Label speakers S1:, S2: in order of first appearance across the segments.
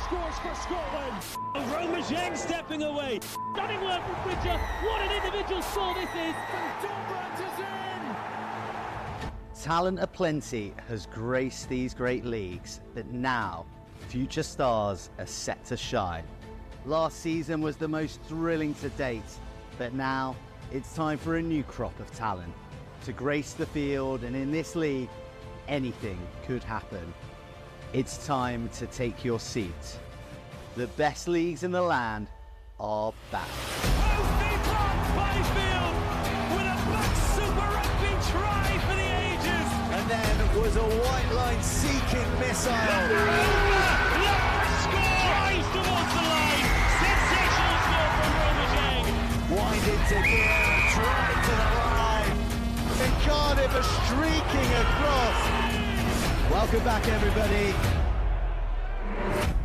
S1: scores for Scotland.
S2: Romajang stepping away. Stunning work from Bridger. What an individual score this is.
S1: Joe Byrnes is in.
S3: Talent aplenty has graced these great leagues, but now future stars are set to shine. Last season was the most thrilling to date, but now it's time for a new crop of talent to grace the field, and in this league, anything could happen. It's time to take your seat. The best leagues in the land are back.
S2: Byfield with a BUCS Super Rugby try for the ages.
S4: And then was a white line seeking missile.
S2: Score towards the line. Sensational score from Romajang.
S4: Winding to gear, try to the line. And Cardiff are streaking across.
S3: Welcome back, everybody.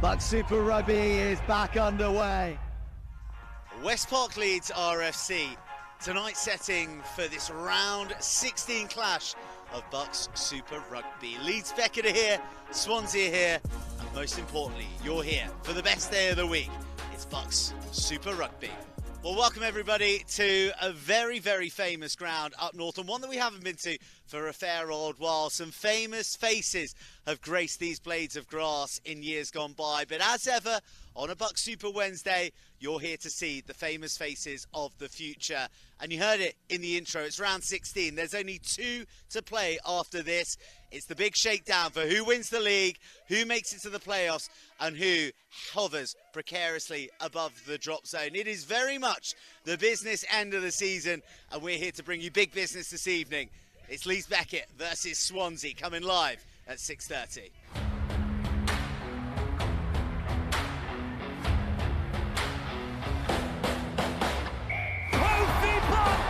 S3: BUCS Super Rugby is back underway.
S5: West Park Leeds RFC, tonight's setting for this round 16 clash of BUCS Super Rugby. Leeds Beckett are here, Swansea are here, and most importantly, you're here for the best day of the week. It's BUCS Super Rugby. Well, welcome everybody to a very, very famous ground up north, and one that we haven't been to for a fair old while. Some famous faces have graced these blades of grass in years gone by, but as ever, on a BUCS Super Wednesday, you're here to see the famous faces of the future. And you heard it in the intro, it's round 16. There's only 2 to play after this. It's the big shakedown for who wins the league, who makes it to the playoffs, and who hovers precariously above the drop zone. It is very much the business end of the season, and we're here to bring you big business this evening. It's Leeds Beckett versus Swansea, coming live at 6:30.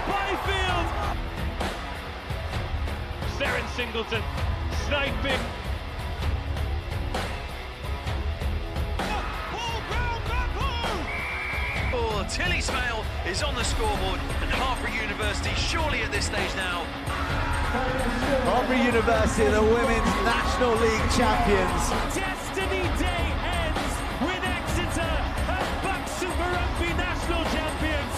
S2: Byfield. Seren Singleton sniping.
S6: Oh, Tilly Smale is on the scoreboard, and Harvard University surely at this stage now.
S4: Harvard University, the Women's National League champions.
S2: Destiny Day ends with Exeter as BUCS Super Rugby national champions.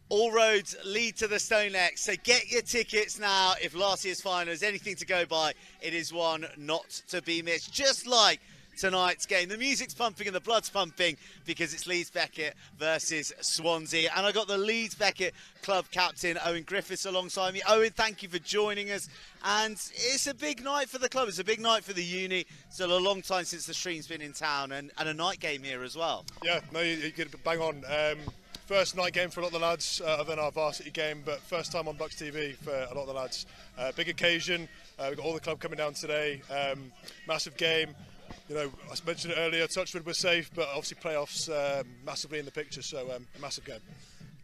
S5: All roads lead to the Stonex, so get your tickets now. If last year's final is anything to go by, it is one not to be missed. Just like tonight's game, the music's pumping and the blood's pumping because it's Leeds Beckett versus Swansea. And I got the Leeds Beckett club captain, Owen Griffiths, alongside me. Owen, thank you for joining us. And it's a big night for the club. It's a big night for the uni. Still a long time since the stream's been in town, and a night game here as well.
S7: Yeah, no, you get bang on. First night game for a lot of the lads, other than our varsity game, but first time on BUCS TV for a lot of the lads. Big occasion. We've got all the club coming down today. Massive game. You know, I mentioned it earlier, Touchwood was safe, but obviously playoffs massively in the picture, so a massive game.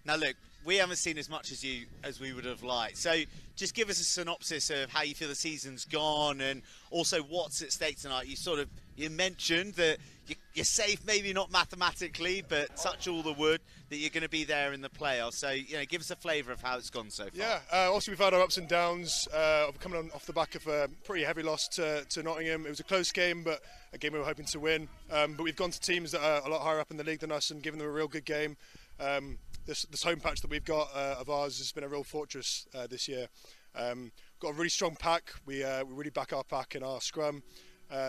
S5: Now look, we haven't seen as much as you as we would have liked, so just give us a synopsis of how you feel the season's gone, and also what's at stake tonight. You mentioned that you're safe, maybe not mathematically, but touch all the wood that you're going to be there in the playoffs. So, you know, give us a flavour of how it's gone so far.
S7: Yeah, also we've had our ups and downs. Coming off the back of a pretty heavy loss to Nottingham. It was a close game, but a game we were hoping to win. But we've gone to teams that are a lot higher up in the league than us and given them a real good game. This home patch that we've got of ours has been a real fortress this year. Got a really strong pack. We really back our pack in our scrum.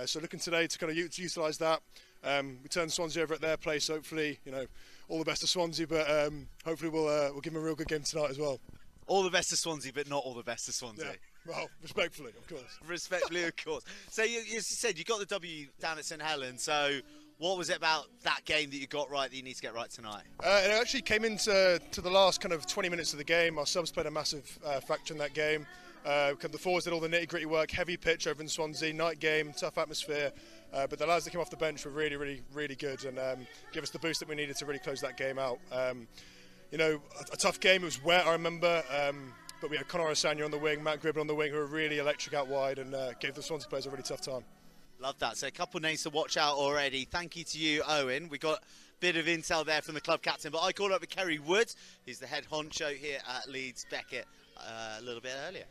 S7: So looking today to kind of utilise that. We turn Swansea over at their place. Hopefully, you know, all the best to Swansea, but hopefully we'll give them a real good game tonight as well.
S5: All the best to Swansea, but not all the best to Swansea.
S7: Yeah. Well, respectfully, of course.
S5: Respectfully, of course. So you said you got the W down at St Helens. So what was it about that game that you got right that you need to get right tonight?
S7: It actually came into the last kind of 20 minutes of the game. Our subs played a massive factor in that game. The forwards did all the nitty-gritty work, heavy pitch over in Swansea, night game, tough atmosphere. But the lads that came off the bench were really, really, really good and gave us the boost that we needed to really close that game out. You know, a tough game. It was wet, I remember. But we had Conor Osanya on the wing, Matt Gribble on the wing, who were really electric out wide and gave the Swansea players a really tough time.
S5: Love that. So a couple of names to watch out already. Thank you to you, Owen. We got a bit of intel there from the club captain, but I called up with Kerry Wood, who's the head honcho here at Leeds Beckett a little bit earlier.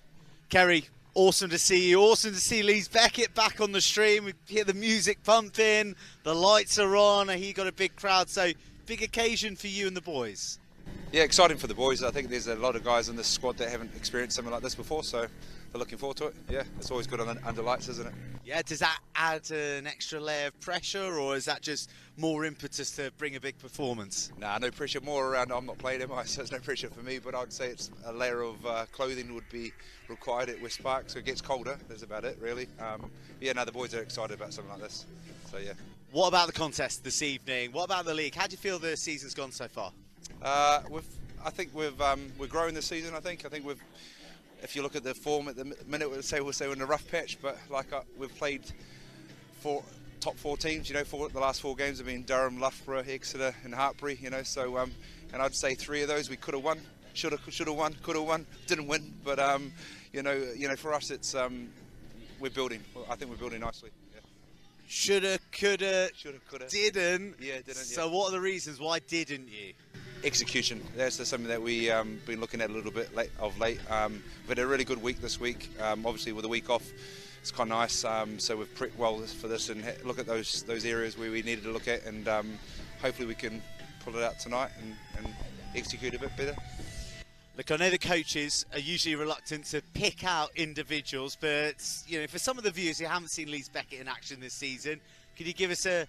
S5: Kerry, Awesome to see you. Awesome to see Leeds Beckett back on the stream. We hear the music pumping, the lights are on, and he got a big crowd. So big occasion for you and the boys.
S8: Yeah, exciting for the boys. I think there's a lot of guys in this squad that haven't experienced something like this before, so they're looking forward to it. Yeah, it's always good under lights, isn't it?
S5: Yeah, does that add an extra layer of pressure, or is that just more impetus to bring a big performance?
S8: Nah, no pressure. More around. I'm not playing MI, so there's no pressure for me. But I'd say it's a layer of clothing would be required at West Park, so it gets colder. That's about it, really. Yeah, no, the boys are excited about something like this. So yeah.
S5: What about the contest this evening? What about the league? How do you feel the season's gone so far?
S8: I think we're growing this season. I think we've. If you look at the form at the minute, we'll say we're in a rough patch, but we've played top 4 teams. You know, the last 4 games have been Durham, Loughborough, Exeter, and Hartpury. You know, so and I'd say 3 of those we could have won, should have won, could have won, didn't win. But you know, for us, it's we're building. I think we're building nicely. Yeah.
S5: Shoulda, coulda, didn't.
S8: Yeah, didn't.
S5: So what are the reasons why didn't you?
S8: Execution. That's something that we been looking at a little bit late. We've had a really good week this week. Obviously, with a week off, it's quite nice. So we've prepped well for this and look at those areas where we needed to look at, and hopefully we can pull it out tonight and execute a bit better.
S5: Look, I know the coaches are usually reluctant to pick out individuals, but you know, for some of the viewers who haven't seen Leeds Beckett in action this season, could you give us a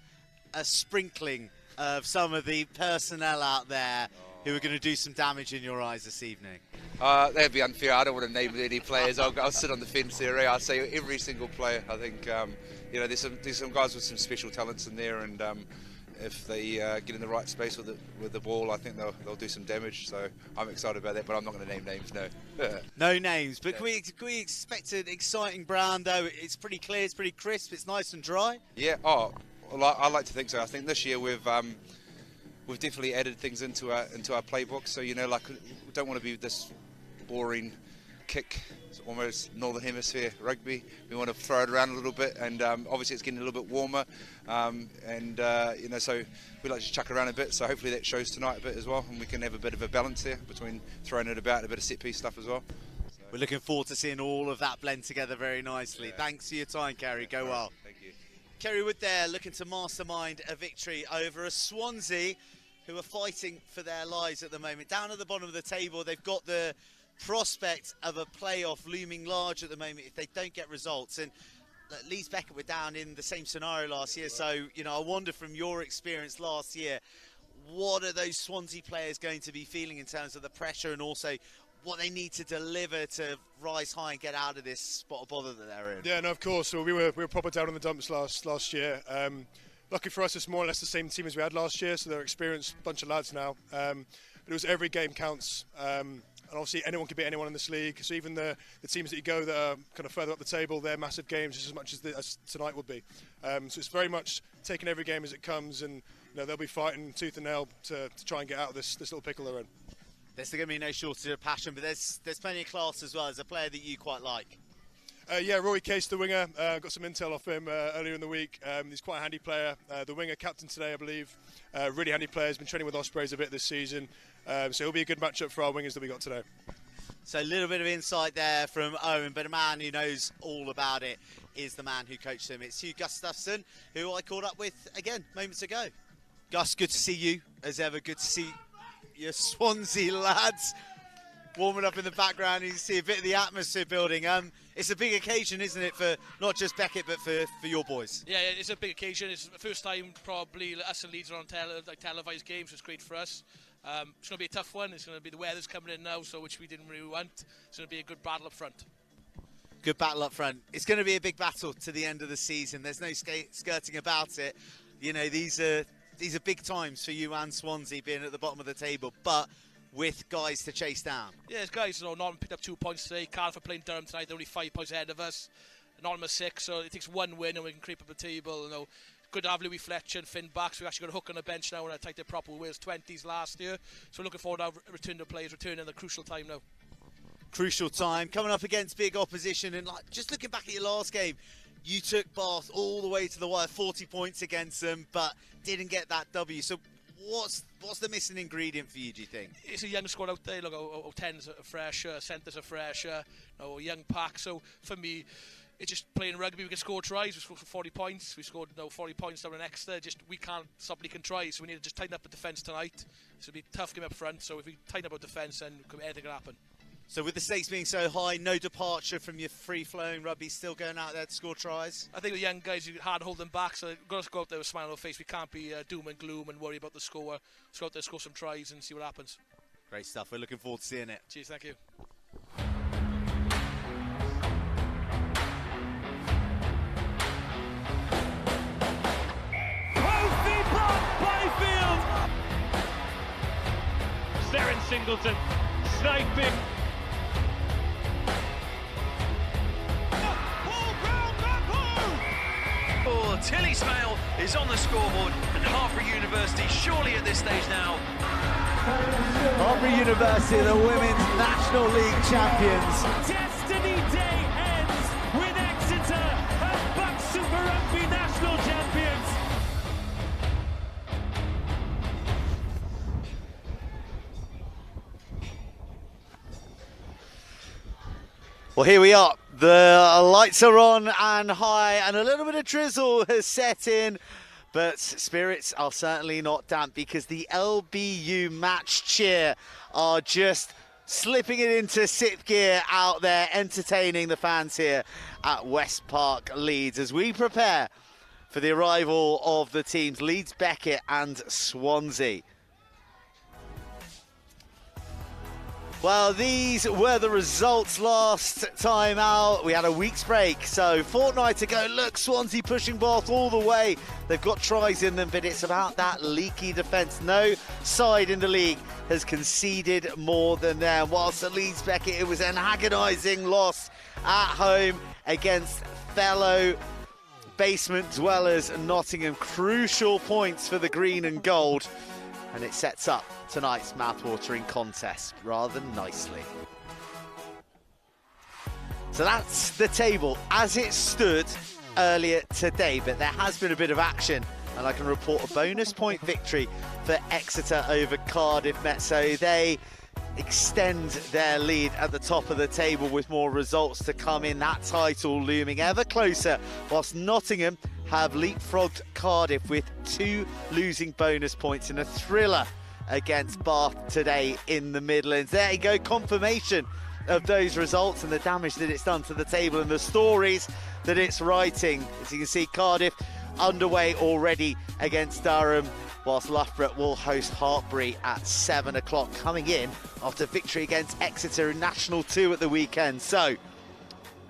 S5: sprinkling of some of the personnel out there who are going to do some damage in your eyes this evening?
S8: That'd be unfair. I don't want to name any players. I'll sit on the fence there. I'll say every single player. I think you know, there's some guys with some special talents in there, and if they get in the right space with the ball, I think they'll do some damage. So I'm excited about that, but I'm not going to name names. No.
S5: No names, but can we expect an exciting brand though? It's pretty clear, it's pretty crisp, it's nice and dry.
S8: Yeah. Oh, well, I like to think so. I think this year we've definitely added things into our playbook. So you know, like, we don't want to be this boring kick. It's almost Northern Hemisphere rugby. We want to throw it around a little bit, and obviously it's getting a little bit warmer, and you know, so we like to chuck around a bit. So hopefully that shows tonight a bit as well, and we can have a bit of a balance there between throwing it about and a bit of set piece stuff as well. So
S5: we're looking forward to seeing all of that blend together very nicely. Yeah. Thanks for your time, Kerry. Go well.
S8: Thank you.
S5: Kerry Wood there, looking to mastermind a victory over a Swansea who are fighting for their lives at the moment. Down at the bottom of the table, they've got the prospect of a playoff looming large at the moment if they don't get results. And Leeds Beckett were down in the same scenario last year, so you know, I wonder from your experience last year, what are those Swansea players going to be feeling in terms of the pressure, and also what they need to deliver to rise high and get out of this spot of bother that they're in?
S7: Yeah, no, of course. So we were proper down in the dumps last year. Lucky for us, it's more or less the same team as we had last year, so they're an experienced bunch of lads now. But it was every game counts. And obviously anyone can beat anyone in this league. So even the teams that you go that are kind of further up the table, they're massive games just as much as tonight would be. So it's very much taking every game as it comes, and you know, they'll be fighting tooth and nail to try and get out of this little pickle they're in.
S5: There's going to be no shortage of passion, but there's plenty of class as well. As a player that you quite like.
S7: Yeah, Rory Case, the winger, got some intel off him earlier in the week. He's quite a handy player. The winger, captain today, I believe. Really handy player. He's been training with Ospreys a bit this season. So it'll be a good matchup for our wingers that we got today.
S5: So a little bit of insight there from Owen, but a man who knows all about it is the man who coached him. It's Hugh Gustafson, who I caught up with, again, moments ago. Gus, good to see you, as ever. Good to see your Swansea lads warming up in the background. You can see a bit of the atmosphere building. It's a big occasion, isn't it, for not just Beckett, but for your boys?
S9: Yeah, it's a big occasion. It's the first time probably us and Leeds are on televised games, so it's great for us. It's going to be a tough one. It's going to be, the weather's coming in now, so which we didn't really want. It's going to be a good battle up front.
S5: Good battle up front. It's going to be a big battle to the end of the season. There's no skirting about it. You know, these are big times for you and Swansea being at the bottom of the table, but with guys to chase down.
S9: Yeah, there's guys, you know, Nottingham picked up 2 points today. Cardiff are playing Durham tonight. They're only 5 points ahead of us. Nottingham are 6, so it takes one win and we can creep up the table. You know, good to have Louis Fletcher and Finn back. So we've actually got a hook on the bench now, and I take the proper Wales 20s last year. So we're looking forward to return to players, returning at the crucial time now.
S5: Crucial time, coming up against big opposition, and like just looking back at your last game, you took Bath all the way to the wire, 40 points against them, but didn't get that W. So What's the missing ingredient for you, do you think?
S9: It's a young squad out there. Look, our 10s are fresh, centres are fresh, a young pack. So for me, it's just playing rugby. We can score tries. We scored 40 points. We scored 40 points down an extra. We can't stop leaking tries. So we need to just tighten up the defence tonight. So it'll be a tough game up front. So if we tighten up our defence, then anything can happen.
S5: So with the stakes being so high, no departure from your free-flowing rugby, still going out there to score tries?
S9: I think the young guys, you hard to hold them back, so we've got to go out there with a smile on our face. We can't be doom and gloom and worry about the score. Let's go out there, score some tries and see what happens.
S5: Great stuff. We're looking forward to seeing it.
S9: Cheers, thank you.
S2: Trophy blocked by Field. Darren Singleton sniping.
S6: Oh, Tilly Smale is on the scoreboard, and Hartpury University surely at this stage now.
S3: Hartpury University, the Women's National League champions.
S2: Destiny Day ends with Exeter as BUCS Super Rugby national champions.
S3: Well, here we are. The lights are on and high, and a little bit of drizzle has set in, but spirits are certainly not damp because the LBU match cheer are just slipping it into sixth gear out there, entertaining the fans here at West Park Leeds as we prepare for the arrival of the teams Leeds Beckett and Swansea. Well, these were the results last time out. We had a week's break, so fortnight ago, look, Swansea pushing Bath all the way. They've got tries in them, but it's about that leaky defence. No side in the league has conceded more than them. Whilst at Leeds Beckett, it was an agonising loss at home against fellow basement dwellers Nottingham. Crucial points for the green and gold. And it sets up tonight's mouth-watering contest rather nicely. So that's the table as it stood earlier today, but there has been a bit of action, and I can report a bonus point victory for Exeter over Cardiff Met. So they extend their lead at the top of the table with more results to come in. That title looming ever closer, whilst Nottingham have leapfrogged Cardiff with 2 losing bonus points in a thriller against Bath today in the Midlands. There you go, confirmation of those results and the damage that it's done to the table and the stories that it's writing. As you can see, Cardiff underway already against Durham, whilst Loughborough will host Hartpury at 7 o'clock, coming in after victory against Exeter in National 2 at the weekend. So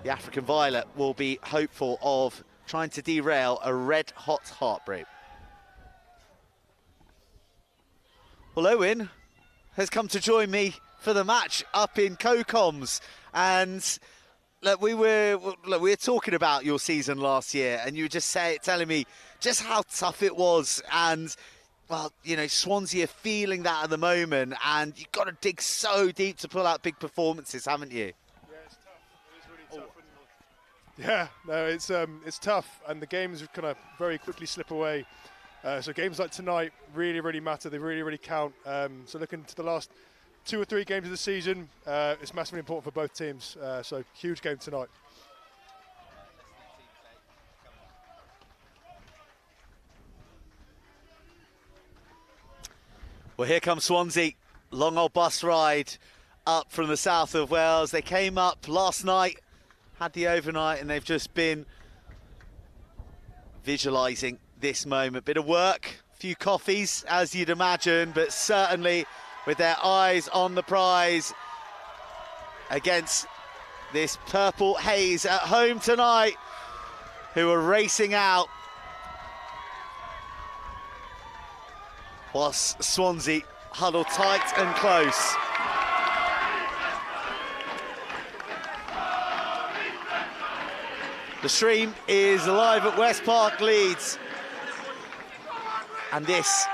S3: the African Violet will be hopeful of trying to derail a red-hot Hartpury. Well, Owen has come to join me for the match up in CoComs, and look, we were talking about your season last year, and you were just telling me just how tough it was, and well, you know, Swansea are feeling that at the moment, and you've got to dig so deep to pull out big performances, haven't you?
S7: Yeah, it's tough. It is really tough. Yeah, no, it's tough, and the games kind of very quickly slip away. So games like tonight really, really matter. They really, really count. So looking to the last 2 or 3 games of the season, it's massively important for both teams. So huge game tonight.
S3: Well, here comes Swansea. Long old bus ride up from the south of Wales. They came up last night, had the overnight, and they've just been visualising this moment. Bit of work, a few coffees, as you'd imagine, but certainly with their eyes on the prize against this purple haze at home tonight, who are racing out, whilst Swansea huddle tight and close. The stream is live at West Park Leeds, and this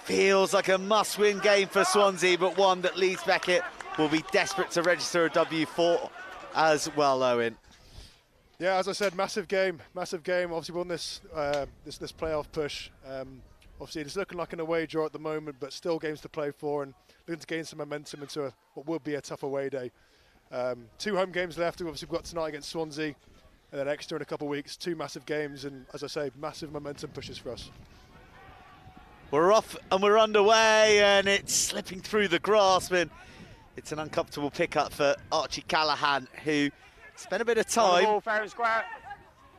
S3: feels like a must-win game for Swansea, but one that Leeds Beckett will be desperate to register a W for as well, Owen.
S7: Yeah, as I said, massive game. Obviously won this this playoff push. Obviously, it's looking like an away draw at the moment, but still games to play for and looking to gain some momentum into what will be a tough away day. 2 home games left. Obviously, we've got tonight against Swansea and then Exeter in a couple of weeks. 2 massive games and, as I say, massive momentum pushes for us.
S5: We're off and we're underway, and it's slipping through the grasp, and it's an uncomfortable pickup for Archie Callaghan, who spent a bit of time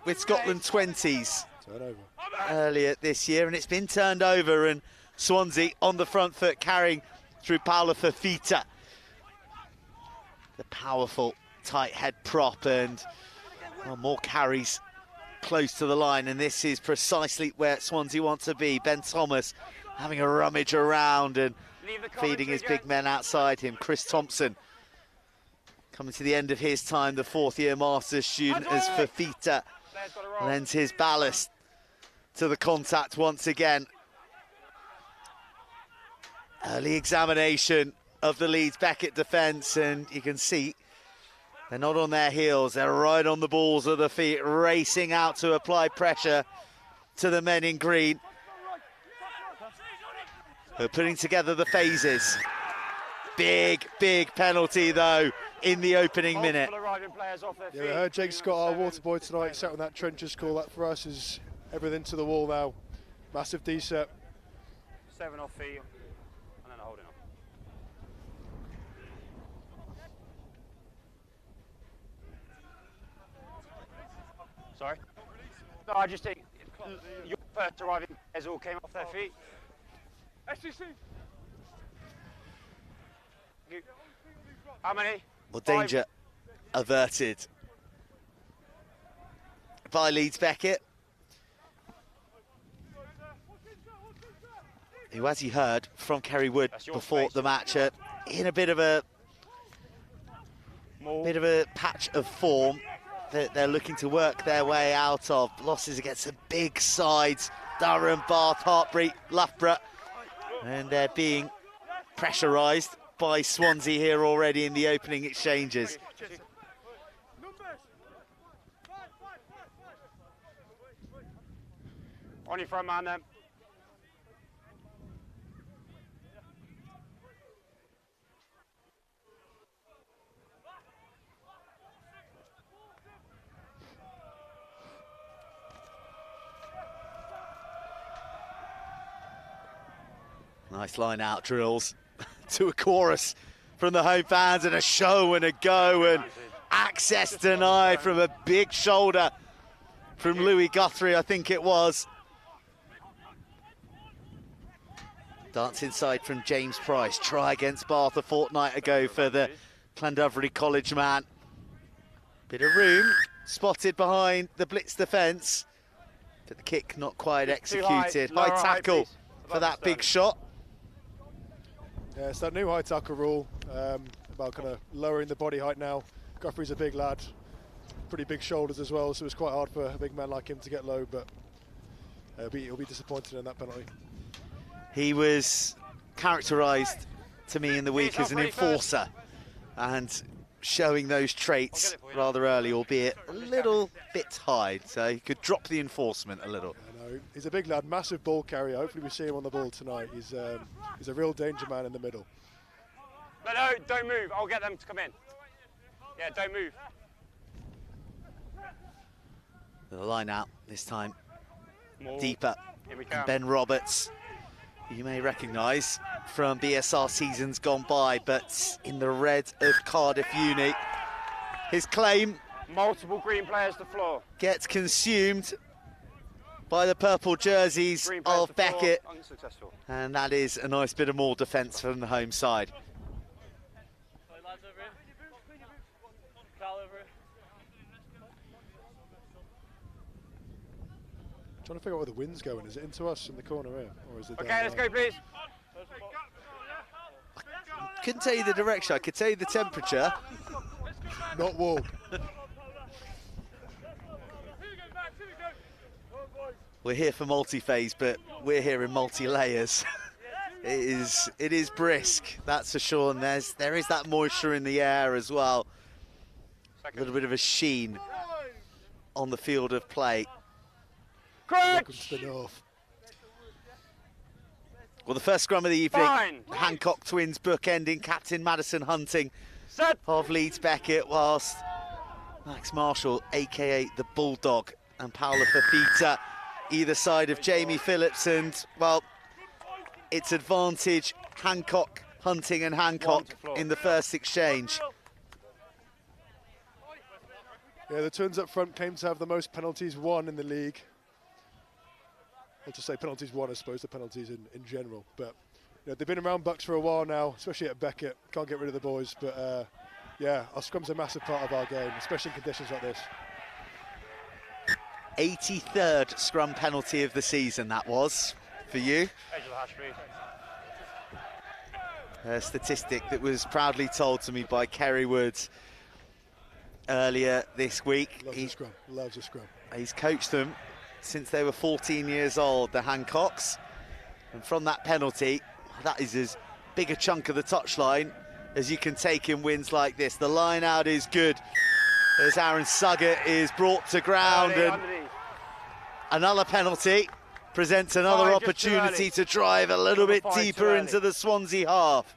S5: with Scotland 20s earlier this year, and it's been turned over, and Swansea on the front foot, carrying through Paolo Fafita, the powerful tight head prop, and more carries close to the line, and this is precisely where Swansea want to be. Ben Thomas having a rummage around and feeding his big men outside him. Chris Thompson coming to the end of his time, the 4th-year Masters student, as Fafita lends his ballast to the contact once again. Early examination of the Leeds Beckett defence, and you can see they're not on their heels, they're right on the balls of the feet, racing out to apply pressure to the men in green. They're putting together the phases. Big penalty, though, in the opening minute.
S7: Yeah, we heard Jake Scott, our water boy tonight, sat on that trenches call. That for us is everything to the wall now. Massive D-set.
S10: 7 off feet, and then a holding on. Sorry? No, I just think your first arriving players all came off their feet. SCC. How many?
S5: Well, danger averted by Leeds Beckett, who, as you heard from Kerry Wood before the match, in a bit of a patch of form that they're looking to work their way out of. Losses against the big sides, Durham, Bath, Hartpury, Loughborough, and they're being pressurised by Swansea here already in the opening exchanges.
S10: On your front man then.
S5: Nice line out drills to a chorus from the home fans, and a show and a go, and access denied from a big shoulder from Louis Guthrie, I think it was. Dance inside from James Price. Try against Bath a fortnight ago for the Llandovery College man. Bit of room spotted behind the blitz defence, but the kick not quite executed. High tackle for that big shot.
S7: Yeah, it's that new high tackle rule about kind of lowering the body height now. Guthrie's a big lad, pretty big shoulders as well, so it's quite hard for a big man like him to get low, but he'll be disappointed in that penalty.
S5: He was characterised to me in the week as an enforcer, and showing those traits rather early, albeit a little bit high, so he could drop the enforcement a little.
S7: He's a big lad, massive ball carrier. Hopefully we see him on the ball tonight. He's a real danger man in the middle.
S10: No, don't move. I'll get them to come in. Yeah, don't move.
S5: The line out this time,
S10: More.
S5: deeper. And Ben Roberts, you may recognise from BSR seasons gone by, but in the red of Cardiff Uni. His claim,
S10: multiple green players to floor,
S5: gets consumed by the purple jerseys of Beckett, and that is a nice bit of more defence from the home side.
S7: Trying to figure out where the wind's going. Is it into us in the corner here, or is it?
S10: Okay, let's go, please.
S5: I couldn't tell you the direction. I could tell you the temperature.
S7: Not warm.
S5: We're here for multi-phase, but we're here in multi-layers. It is brisk, that's for sure, and there is that moisture in the air as well. A little bit of a sheen on the field of play.
S10: Correct.
S5: Well, the first scrum of the evening,
S10: Fine.
S5: Hancock twins bookending Captain Madison Hunting
S10: Set.
S5: of Leeds Beckett, whilst Max Marshall, aka the Bulldog, and Paolo Fafita either side of Jamie Phillips. And, well, it's advantage Hancock, Hunting and Hancock in the first exchange.
S7: Yeah, the twins up front came to have the most penalties won in the league. I'll just say penalties won, I suppose, the penalties in general. But you know, they've been around BUCS for a while now, especially at Beckett. Can't get rid of the boys. But yeah, our scrum's a massive part of our game, especially in conditions like this.
S5: 83rd scrum penalty of the season, that was, for you. A statistic that was proudly told to me by Kerry Woods earlier this week.
S7: Loves a scrum, loves a scrum.
S5: He's coached them since they were 14 years old, the Hancocks. And from that penalty, that is as big a chunk of the touchline as you can take in wins like this. The line out is good as Aaron Suggett is brought to ground, and another penalty presents another opportunity to drive a little bit deeper into the Swansea half.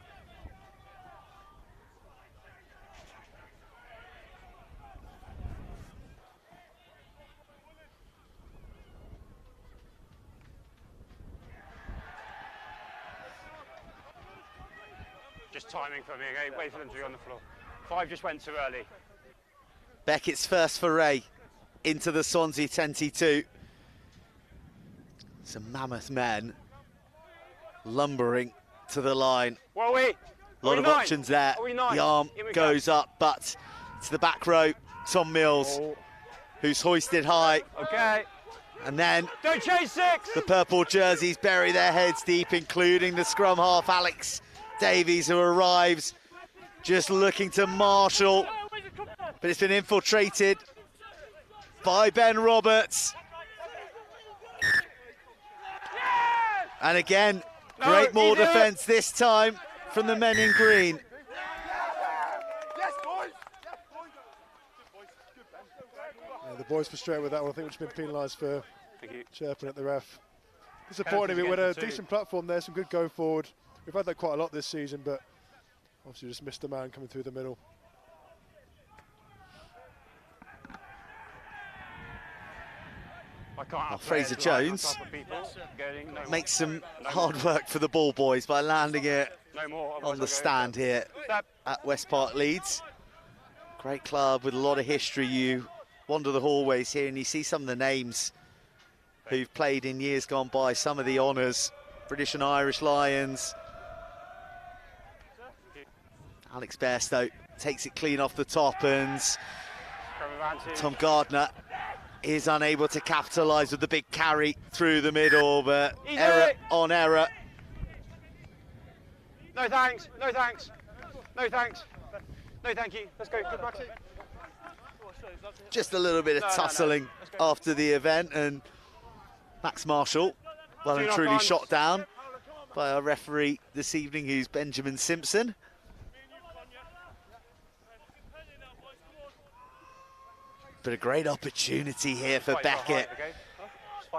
S10: Just timing for me, okay? Wait for them to be on the floor. 5 just went too early.
S5: Beckett's first foray into the Swansea 10-2. Some mammoth men lumbering to the line.
S10: Well, a
S5: lot of options there. The arm goes up, but to the back row, Tom Mills, who's hoisted high.
S10: Okay.
S5: And then
S10: don't chase 6.
S5: The purple jerseys bury their heads deep, including the scrum half, Alex Davies, who arrives just looking to marshal, but it's been infiltrated by Ben Roberts. And again, great more defence this time from the men in green.
S7: Yeah, the boys frustrated with that one. I think we've just been penalised for chirping at the ref. Disappointing. We had a decent platform there, some good going forward. We've had that quite a lot this season, but obviously just missed the man coming through the middle.
S5: Well, Fraser Jones makes some hard work for the ball boys by landing it on the stand here at West Park Leeds. Great club with a lot of history. You wander the hallways here and you see some of the names who've played in years gone by, some of the honours, British and Irish Lions. Alex Bairstow takes it clean off the top, and Tom Gardner is unable to capitalise with the big carry through the middle, but error on error.
S10: No thanks, no thanks, no thanks, no thank you. Let's go, good luck.
S5: Just a little bit of tussling after the event, and Max Marshall, well and truly shot down by our referee this evening, who's Benjamin Simpson. But a great opportunity here for Beckett.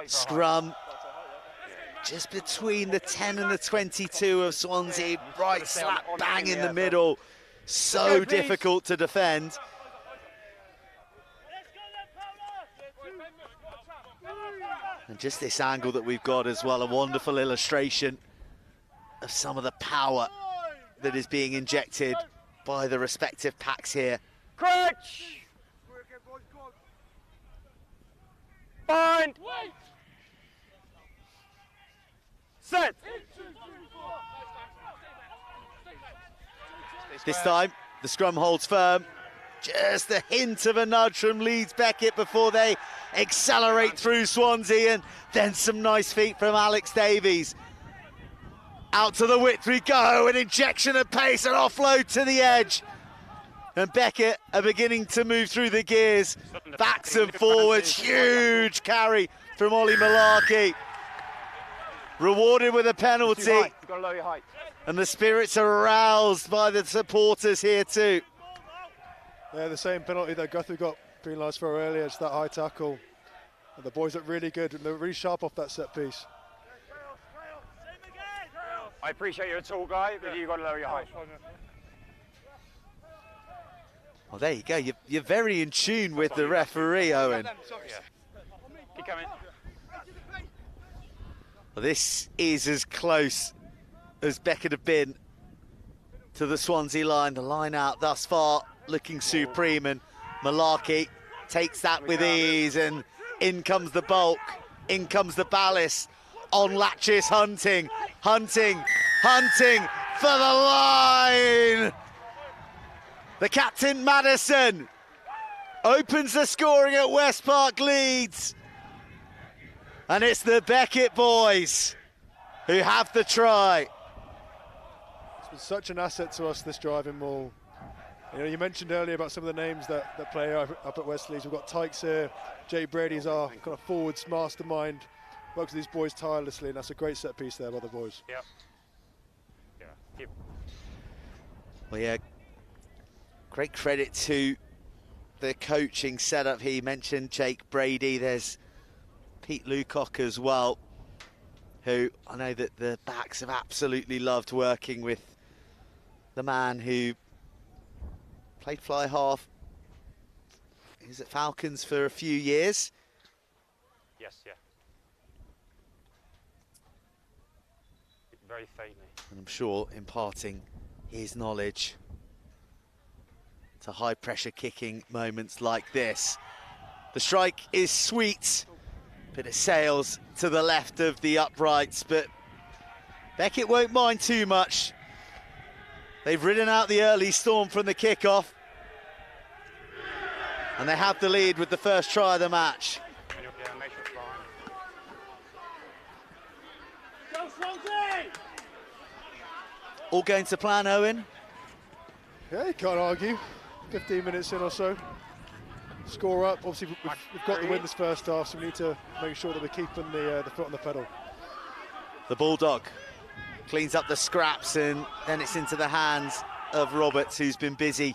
S5: Scrum just between the 10 and the 22 of Swansea, right slap bang in the middle. So difficult to defend. And just this angle that we've got as well, a wonderful illustration of some of the power that is being injected by the respective packs here.
S10: Crutch! Bind! Set!
S5: This time, the scrum holds firm. Just a hint of a nudge from Leeds Beckett before they accelerate through Swansea, and then some nice feet from Alex Davies. Out to the width we go, an injection of pace, an offload to the edge. And Beckett are beginning to move through the gears, backs and forwards, huge carry from Ollie Malarkey. Rewarded with a penalty. And the spirits are aroused by the supporters here too.
S7: Yeah, the same penalty that Guthrie got penalised for earlier. It's that high tackle. And the boys look really good, and they're really sharp off that set piece.
S10: I appreciate you're a tall guy, but you've got to lower your height.
S5: Well, there you go. You're very in tune with the referee, Owen.
S10: Yeah. Keep coming.
S5: Well, this is as close as Beckett have been to the Swansea line. The line out thus far looking supreme, and Malarkey takes that with ease, and in comes the bulk, in comes the ballast, on latches Hunting for the line. The captain Madison opens the scoring at West Park Leeds, and it's the Beckett boys who have the try.
S7: It's been such an asset to us, this driving maul. You know, you mentioned earlier about some of the names that play up at West Leeds. We've got Tykes here. Jay Brady's our kind of forwards mastermind. Works with these boys tirelessly, and that's a great set piece there by the boys.
S10: Yep. Yeah.
S5: Well, yeah, great credit to the coaching setup here. You mentioned Jake Brady. There's Pete Lucock as well, who I know that the backs have absolutely loved working with. The man who played fly half. He was at Falcons for a few years.
S10: Yes, yeah. Very faintly.
S5: And I'm sure imparting his knowledge to high pressure kicking moments like this. The strike is sweet, but it sails to the left of the uprights, but Beckett won't mind too much. They've ridden out the early storm from the kickoff, and they have the lead with the first try of the match. All going to plan, Owen?
S7: Yeah, you can't argue. 15 minutes in or so. Score up. Obviously, we've got the win this first half, so we need to make sure that we're keeping the foot on the pedal.
S5: The Bulldog cleans up the scraps, and then it's into the hands of Roberts, who's been busy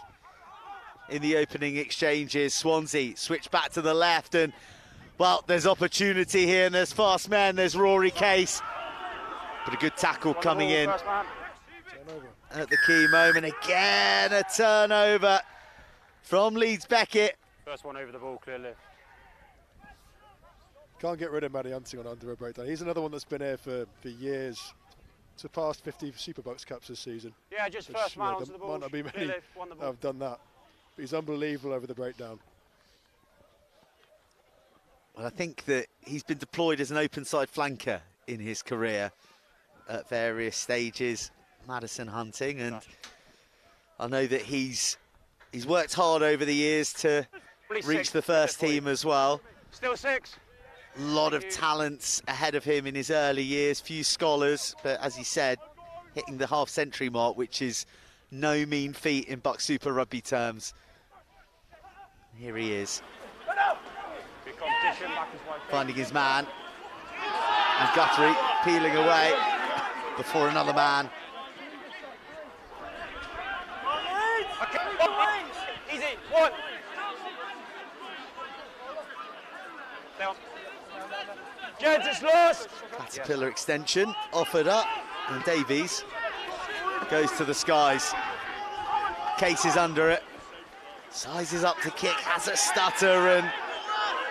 S5: in the opening exchanges. Swansea switch back to the left, and, well, there's opportunity here, and there's fast men, there's Rory Case. But a good tackle coming in at the key moment. Again, a turnover from Leeds Beckett.
S10: First one over the ball, clearly.
S7: Can't get rid of Matty Hunting on under a breakdown. He's another one that's been here for years. Surpassed 50 Super BUCS caps this season.
S10: Yeah, just first man onto the ball.
S7: Might not be many that have done that. But he's unbelievable over the breakdown.
S5: Well, I think that he's been deployed as an open side flanker in his career at various stages. Madison Hunting, and I know that he's worked hard over the years to reach the first team as well.
S10: Still 6.
S5: A lot of talents ahead of him in his early years, few scholars, but as he said, hitting the half-century mark, which is no mean feat in BUCS Super Rugby terms. Here he is, finding his man, and Guthrie peeling away before another man.
S10: Easy, 1. Down. Jeds, it's lost.
S5: Caterpillar extension offered up, and Davies goes to the skies. Case is under it, sizes up to kick, has a stutter, and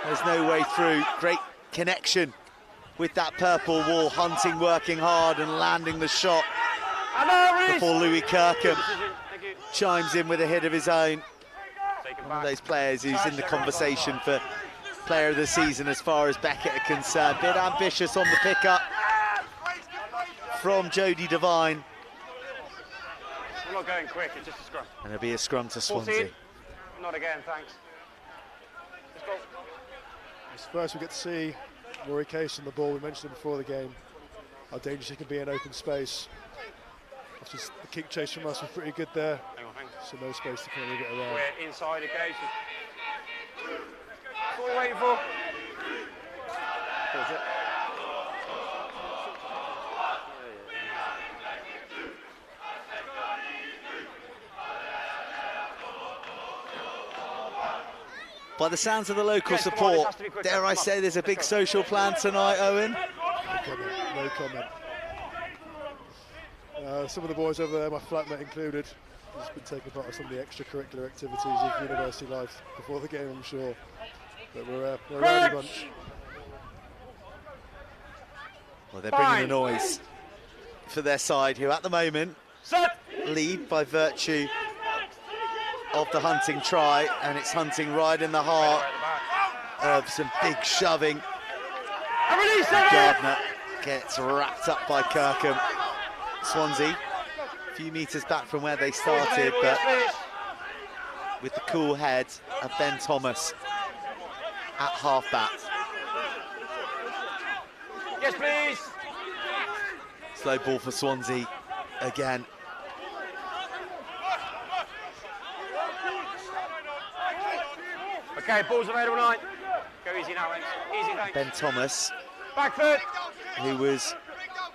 S5: there's no way through. Great connection with that purple wall. Hunting working hard and landing the shot before Louis Kirkham chimes in with a hit of his own. One of those players who's in the conversation for player of the season as far as Beckett are concerned. Bit ambitious on the pickup from Jody Devine.
S10: We're not going quick, it's just a scrum.
S5: And it'll be a scrum to Swansea.
S10: 14. Not again, thanks. Let's go.
S7: First we get to see Rory Case on the ball. We mentioned it before the game, how dangerous he can be in open space. Just the kick chase from us was pretty good there.
S10: Hang on.
S7: So no space to kind of move it around.
S10: We're inside the case. What are we waiting for? Pause it.
S5: By the sounds of the local support, dare I say there's a big social plan tonight, Owen?
S7: No comment. Some of the boys over there, my flatmate included, has been taking part of some of the extracurricular activities of university life before the game, I'm sure. But we're a rowdy bunch.
S5: Well, they're bringing the noise for their side, who at the moment lead by virtue of the Hunting try, and it's Hunting right in the heart of some big shoving. Gardner gets wrapped up by Kirkham. Swansea, a few metres back from where they started, but with the cool head of Ben Thomas at half-back.
S10: Yes, please.
S5: Slow ball for Swansea again.
S10: Okay, ball's available 9. Go easy now, Rex. Easy, thanks.
S5: Ben Thomas,
S10: Back foot.
S5: who was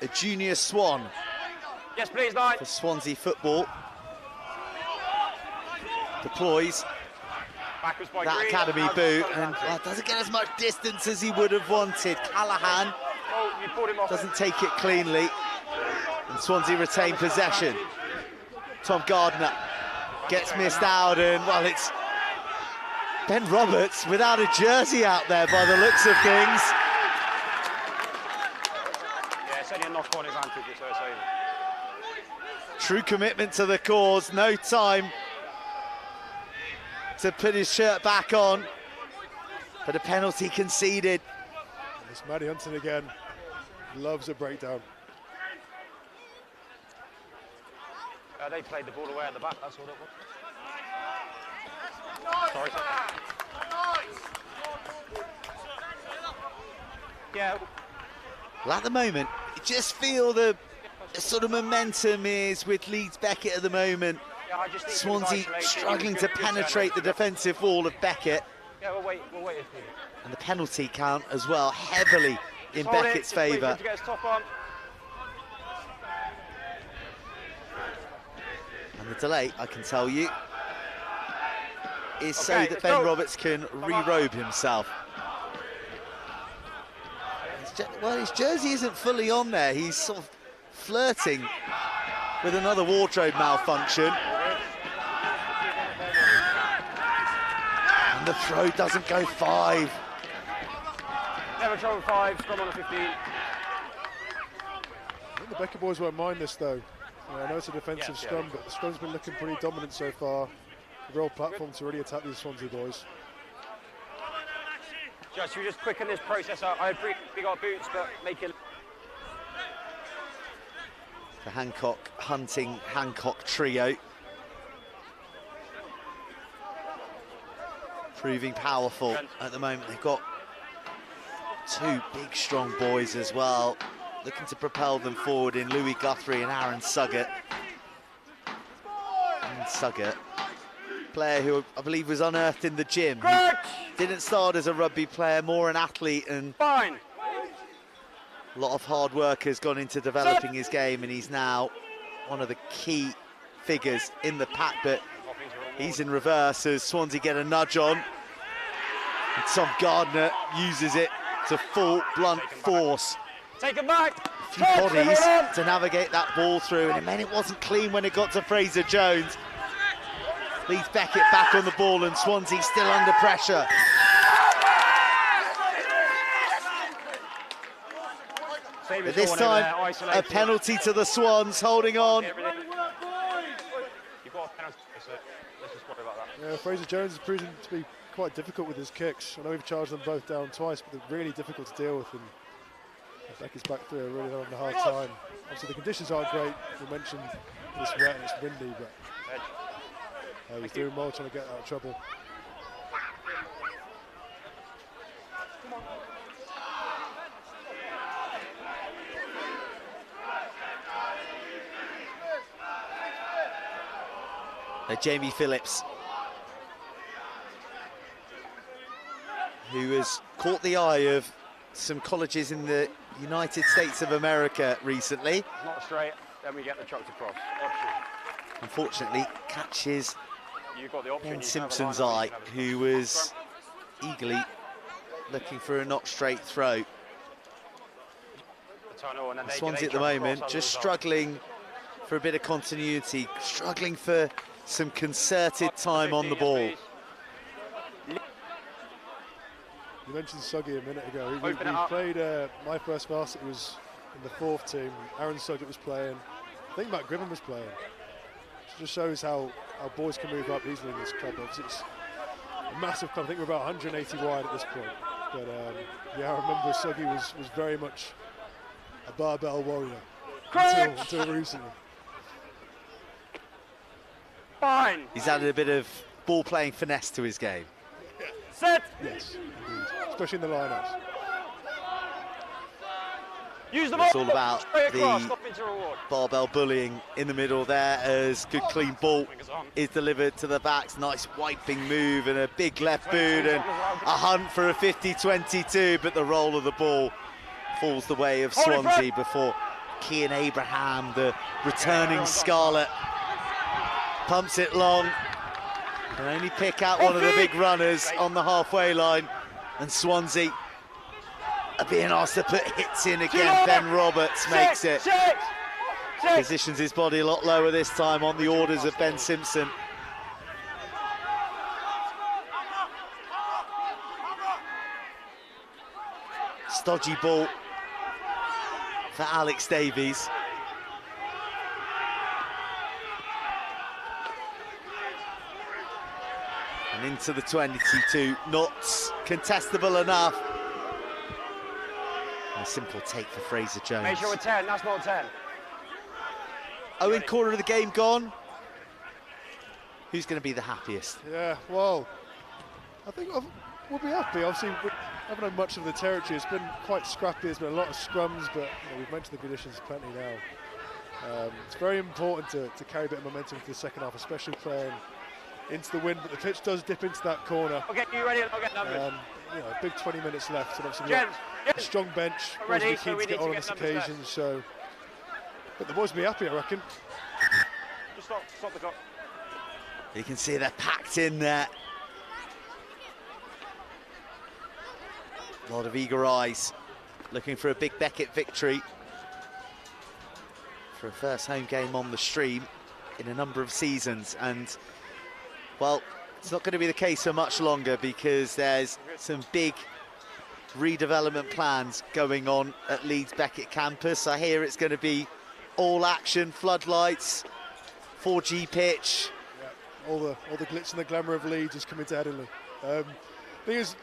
S5: a junior Swan
S10: Yes, please, 9.
S5: for Swansea football, deploys
S10: Backwards by
S5: that
S10: Green.
S5: academy boot and doesn't get as much distance as he would have wanted. Callahan
S10: Oh, you pulled him off.
S5: doesn't take it cleanly, and Swansea retain possession. Tom Gardner gets missed out, and well, it's Ben Roberts without a jersey out there by the looks of things.
S10: Yeah, it's only a knock-on advantage, so it's over.
S5: True commitment to the cause, no time to put his shirt back on, but a penalty conceded.
S7: It's Matty Hunting again, loves a breakdown.
S10: They played the ball away at the back, that's all it was. Sorry. Yeah.
S5: Well, at the moment, you just feel the sort of momentum is with Leeds Beckett at the moment.
S10: Yeah, I just think
S5: Swansea struggling to penetrate the defensive wall of Beckett.
S10: Yeah, we'll wait.
S5: And the penalty count as well, heavily in Beckett's favour. And the delay, I can tell you, is so that Ben Roberts can re-robe himself. Well, his jersey isn't fully on there. He's sort of flirting with another wardrobe malfunction. And the throw doesn't go 5.
S10: Never throw 5, scrum on a 15.
S7: I think the Beckett boys won't mind this though. I know it's a defensive scrum, but the scrum's been looking pretty dominant so far. A real platform to really attack these Swansea boys.
S10: Should we just quicken this process up? I agree we got boots, but make it...
S5: The Hancock, Hunting, Hancock trio. Proving powerful at the moment. They've got 2 big, strong boys as well, looking to propel them forward in Louis Guthrie and Aaron Suggett. Aaron Suggett, player who I believe was unearthed in the gym. Didn't start as a rugby player, more an athlete, and a lot of hard work has gone into developing his game, and he's now one of the key figures in the pack, but he's in reverse as Swansea get a nudge on. And Tom Gardner uses it to full blunt force.
S10: Take it back.
S5: A few bodies to navigate that ball through, and it meant it wasn't clean when it got to Fraser Jones. Leeds Beckett back on the ball, and Swansea still under pressure. But this time, a penalty to the Swans, holding on.
S7: Yeah, Fraser Jones is proving to be quite difficult with his kicks. I know we've charged them both down twice, but they're really difficult to deal with. And Beckett's back three are really having a hard time. Obviously, the conditions aren't great. We mentioned it's wet and it's windy, but he's doing well trying to get out of trouble.
S5: Jamie Phillips, who has caught the eye of some colleges in the United States of America recently.
S10: Not straight, then we get the chucked across.
S5: Unfortunately, catches Ben Simpson's eye, who was eagerly looking for a not straight throw.
S10: And
S5: Swansea at the moment just struggling
S3: for a bit of continuity, struggling for some concerted time on the ball.
S7: You mentioned Suggy a minit ago. We played, my first varsity was in the 4th team. Aaron Suggett was playing. I think Matt Grimmon was playing. It just shows how boys can move up easily in this club. It's a massive club. I think we're about 180 wide at this point. But yeah, I remember Suggy was very much a barbell warrior until recently.
S10: Fine.
S3: He's added a bit of ball-playing finesse to his game.
S10: Yeah. Set.
S7: Yes, indeed. Especially in the lineouts.
S10: Use the ball.
S3: It's all about the barbell bullying in the middle there, as good clean ball is delivered to the backs. Nice wiping move and a big left boot and a hunt for a 50-22, but the roll of the ball falls the way of Swansea before Kean Abraham, the returning Scarlet, pumps it long. Can only pick out one of the big runners on the halfway line, and Swansea are being asked to put hits in again. Ben Roberts makes it. Positions his body a lot lower this time on the orders of Ben Simpson. Stodgy ball for Alex Davies. And into the 22, not contestable enough. And a simple take for Fraser Jones.
S10: Make sure we're 10, that's not 10.
S3: Owen, quarter of the game gone. Who's going to be the happiest?
S7: Yeah, well, I think we'll be happy. Obviously, we haven't had much of the territory. It's been quite scrappy. There's been a lot of scrums, but we've mentioned the conditions plenty now. It's very important to carry a bit of momentum for the second half, especially playing into the wind, but the pitch does dip into that corner.
S10: Okay, you ready? I'll get numbers.
S7: You know, a big 20 minutes left, and obviously a strong bench.
S10: Ready,
S7: so we need to get on this occasion. So, but the boys will be happy, I reckon.
S10: Just stop the clock.
S3: You can see they're packed in there. A lot of eager eyes looking for a big Beckett victory for a first home game on the stream in a number of seasons. And well, it's not going to be the case for much longer, because there's some big redevelopment plans going on at Leeds Beckett campus. I hear it's going to be all action, floodlights, 4G pitch.
S7: Yeah, all the glitz and the glamour of Leeds is coming to Headingley. Thing is,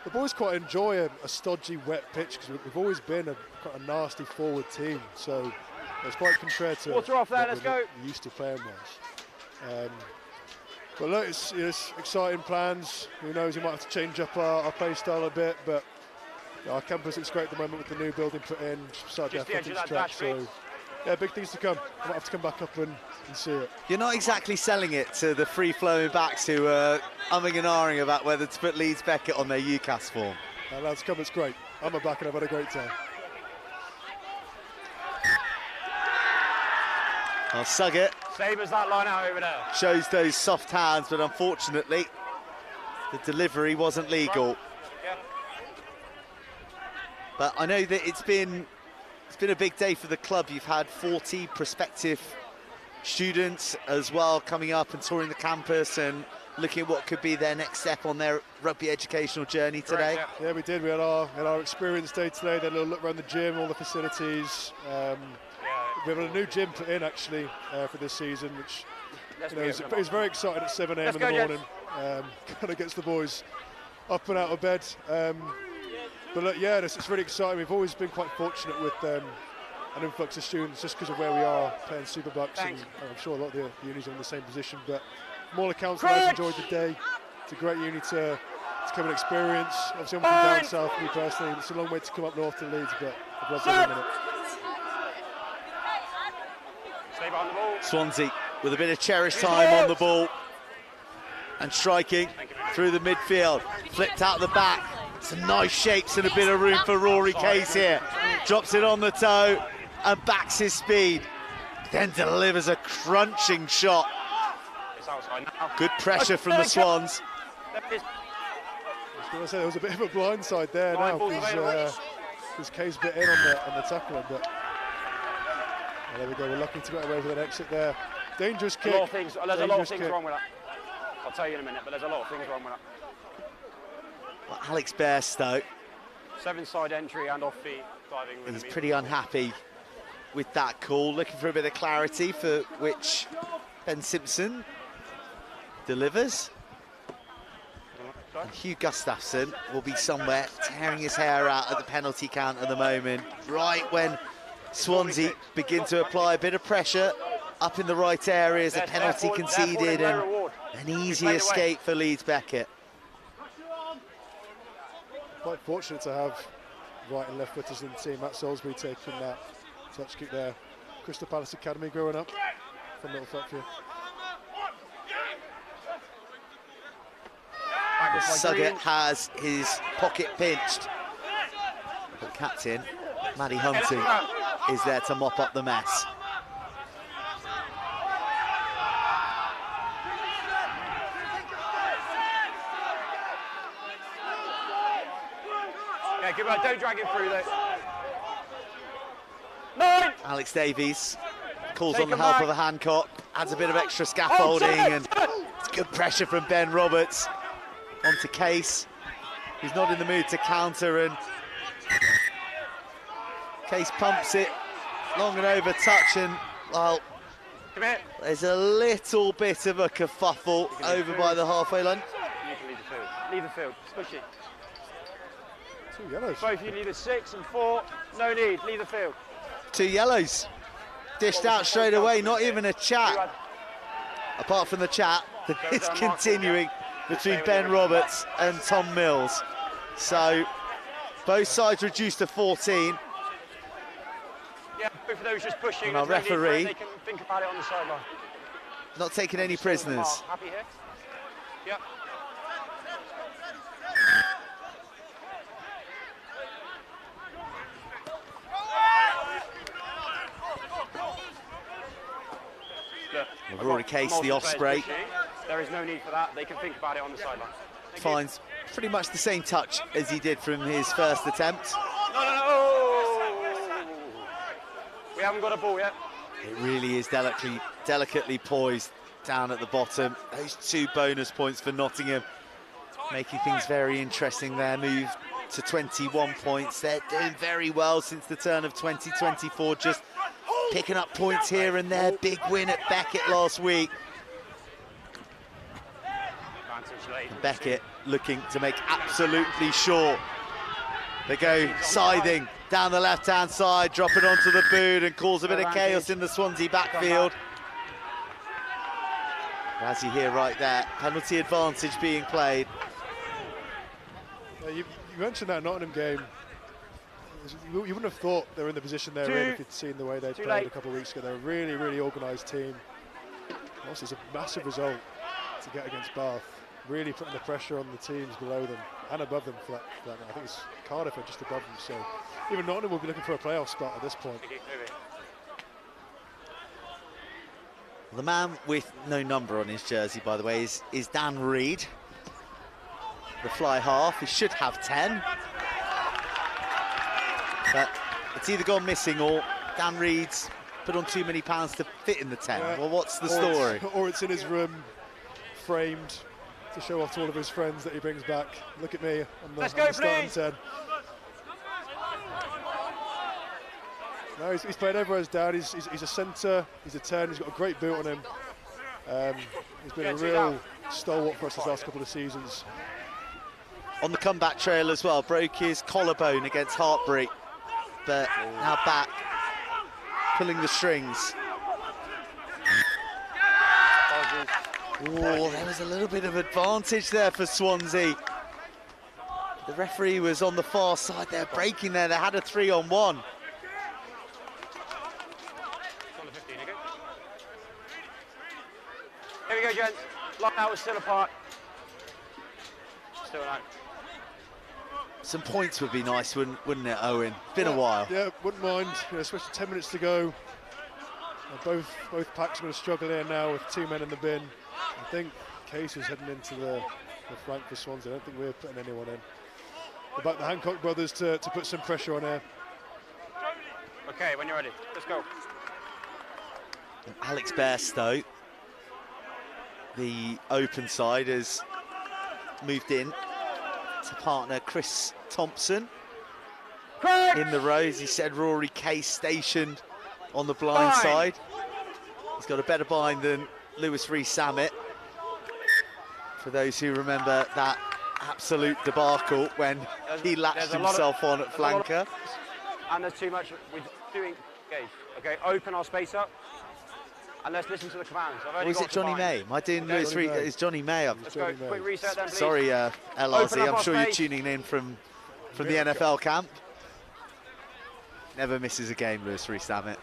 S7: the boys quite enjoy a stodgy, wet pitch, because we've always been quite a nasty forward team. So it's quite contrary to
S10: water off there, let's go.
S7: We used to playing was. But look, it's exciting plans. Who knows, we might have to change up our play style a bit, but our campus looks great at the moment with the new building put in, beside the athletics track. So yeah, big things to come. I might have to come back up and see it.
S3: You're not exactly selling it to the free-flowing backs who are umming and ahhing about whether to put Leeds Beckett on their UCAS form.
S7: Lads, come, it's great. I'm a back and I've had a great time.
S3: Well, Suggett
S10: Sabres that line out over there.
S3: shows those soft hands, but unfortunately the delivery wasn't legal.
S10: Yeah.
S3: But I know that it's been a big day for the club. You've had 40 prospective students as well coming up and touring the campus and looking at what could be their next step on their rugby educational journey today.
S7: Correct, yeah, we did. We had our experience day today. They had a little look around the gym, all the facilities. We have a new gym put in actually for this season, which is very exciting at 7 a.m. in the morning. Kind of gets the boys up and out of bed. But look, yeah, it's really exciting. We've always been quite fortunate with an influx of students just because of where we are playing Super BUCS, and I'm sure a lot of the unis are in the same position. But from all accounts, guys enjoyed the day. It's a great uni to come and experience. Obviously, I'm from down south, me personally. It's a long way to come up north to Leeds, but I've loved every minute.
S10: Stay behind the ball.
S3: Swansea with a bit of cherished time on the ball and striking through the midfield. Flipped out the back. Some nice shapes and a bit of room for Rory Case here. Drops it on the toe and backs his speed. Then delivers a crunching shot. Good pressure from the Swans.
S7: I was going to say there was a bit of a blindside there now because Case bit in on the tackler, but There we go, we're lucky to get away with an exit there. Dangerous kick.
S10: There's a lot of things wrong with that. I'll tell you in a minute, but there's a lot of things wrong with that.
S3: Well, Alex Bairstow,
S10: 7-side entry and off feet diving with
S3: he's
S10: him.
S3: pretty unhappy with that call, looking for a bit of clarity, for which Ben Simpson delivers. And Hugh Gustafsson will be somewhere tearing his hair out at the penalty count at the moment, right when Swansea begin to apply a bit of pressure up in the right areas. A penalty conceded and an easy escape for Leeds Beckett.
S7: Quite fortunate to have right and left footers in the team. Matt Salisbury taking that touch kick there. Crystal Palace Academy growing up. Fun little fact here.
S3: Suggett has his pocket pinched. But captain, Matty Hunting, is there to mop up the mess.
S10: Yeah, good one. Don't drag him through there. 9!
S3: Alex Davies calls
S10: Take
S3: on the
S10: him
S3: help
S10: back.
S3: of a Hancock, adds a bit of extra scaffolding, and it's good pressure from Ben Roberts onto Case, who's not in the mood to counter, and Case pumps it long and over touch, and well, there's a little bit of a kerfuffle over by the halfway line.
S10: You can leave the field. Leave the field. Push it.
S7: 2 yellows.
S10: Both of you leave at 6 and 4. No need. Leave the field.
S3: 2 yellows. Dished out straight away, not even a chat. Apart from the chat that is continuing between Ben Roberts and Tom Mills. So both sides reduced to 14.
S10: Yeah, both of those just pushing.
S3: And our
S10: There's no need for it.
S3: referee
S10: They can think about it on the sideline.
S3: not taking any prisoners.
S10: Happy here? Yep.
S3: We've already cased the Osprey.
S10: There is no need for that. They can think about it on the sideline.
S3: Finds pretty much the same touch as he did from his first attempt.
S10: No. We haven't got a ball yet.
S3: It really is delicately poised down at the bottom. Those 2 bonus points for Nottingham, making things very interesting there. Move to 21 points. They're doing very well since the turn of 2024, just picking up points here and there. Big win at Beckett last week. And Beckett looking to make absolutely sure. They go scything down the left-hand side, dropping onto the boot, and cause a bit of chaos in the Swansea backfield. As you hear right there, penalty advantage being played.
S7: You mentioned that Nottingham game. You wouldn't have thought they were in the position they're in if you'd seen the way they played a couple of weeks ago. They're a really, really organised team. Also, it's a massive result to get against Bath. Really putting the pressure on the teams below them and above them for that matter. I think it's Cardiff are just above them, so even Nottingham will be looking for a playoff spot at this point.
S3: The man with no number on his jersey, by the way, is Dan Reid. The fly half, he should have 10. But it's either gone missing or Dan Reid's put on too many pounds to fit in the 10. Well, what's the story?
S7: Or it's in his room, framed, to show off to all of his friends that he brings back. Look at me, I'm the starting 10. No, he's played over his dad. He's a centre, he's a 10, he's got a great boot on him. He's been a real stalwart for us these last couple of seasons.
S3: On the comeback trail as well, broke his collarbone against Hartbury, but now back, pulling the strings. Oh, there was a little bit of advantage there for Swansea. The referee was on the far side, they're breaking there, they had a 3-on-1.
S10: Here we go, gents. Line out was still apart. Still out.
S3: Some points would be nice, wouldn't it, Owen? Been a while.
S7: Yeah, wouldn't mind, especially 10 minutes to go. Both packs are going to struggle here now with 2 men in the bin. I think Case is heading into the flank for Swansea. I don't think we're putting anyone in. We're back the Hancock brothers to put some pressure on here.
S10: Okay, when you're ready, let's go.
S5: And Alex Bairstow, the open side, has moved in to partner Chris Thompson. In the rows, he said Rory Case stationed on the blind side. He's got a better bind than Lewis Rees-Sammett. For those who remember that absolute debacle when he latched himself on at flanker.
S10: And there's too much we're doing. Okay, open our space up. And let's listen to the commands.
S5: Or is it Johnny May? Am I doing Lewis Rees? It's Johnny May.
S10: Let's go, quick reset then, please.
S5: Sorry, LRZ, I'm sure you're tuning in from the NFL camp. Never misses a game, Lewis Rees-Sammett.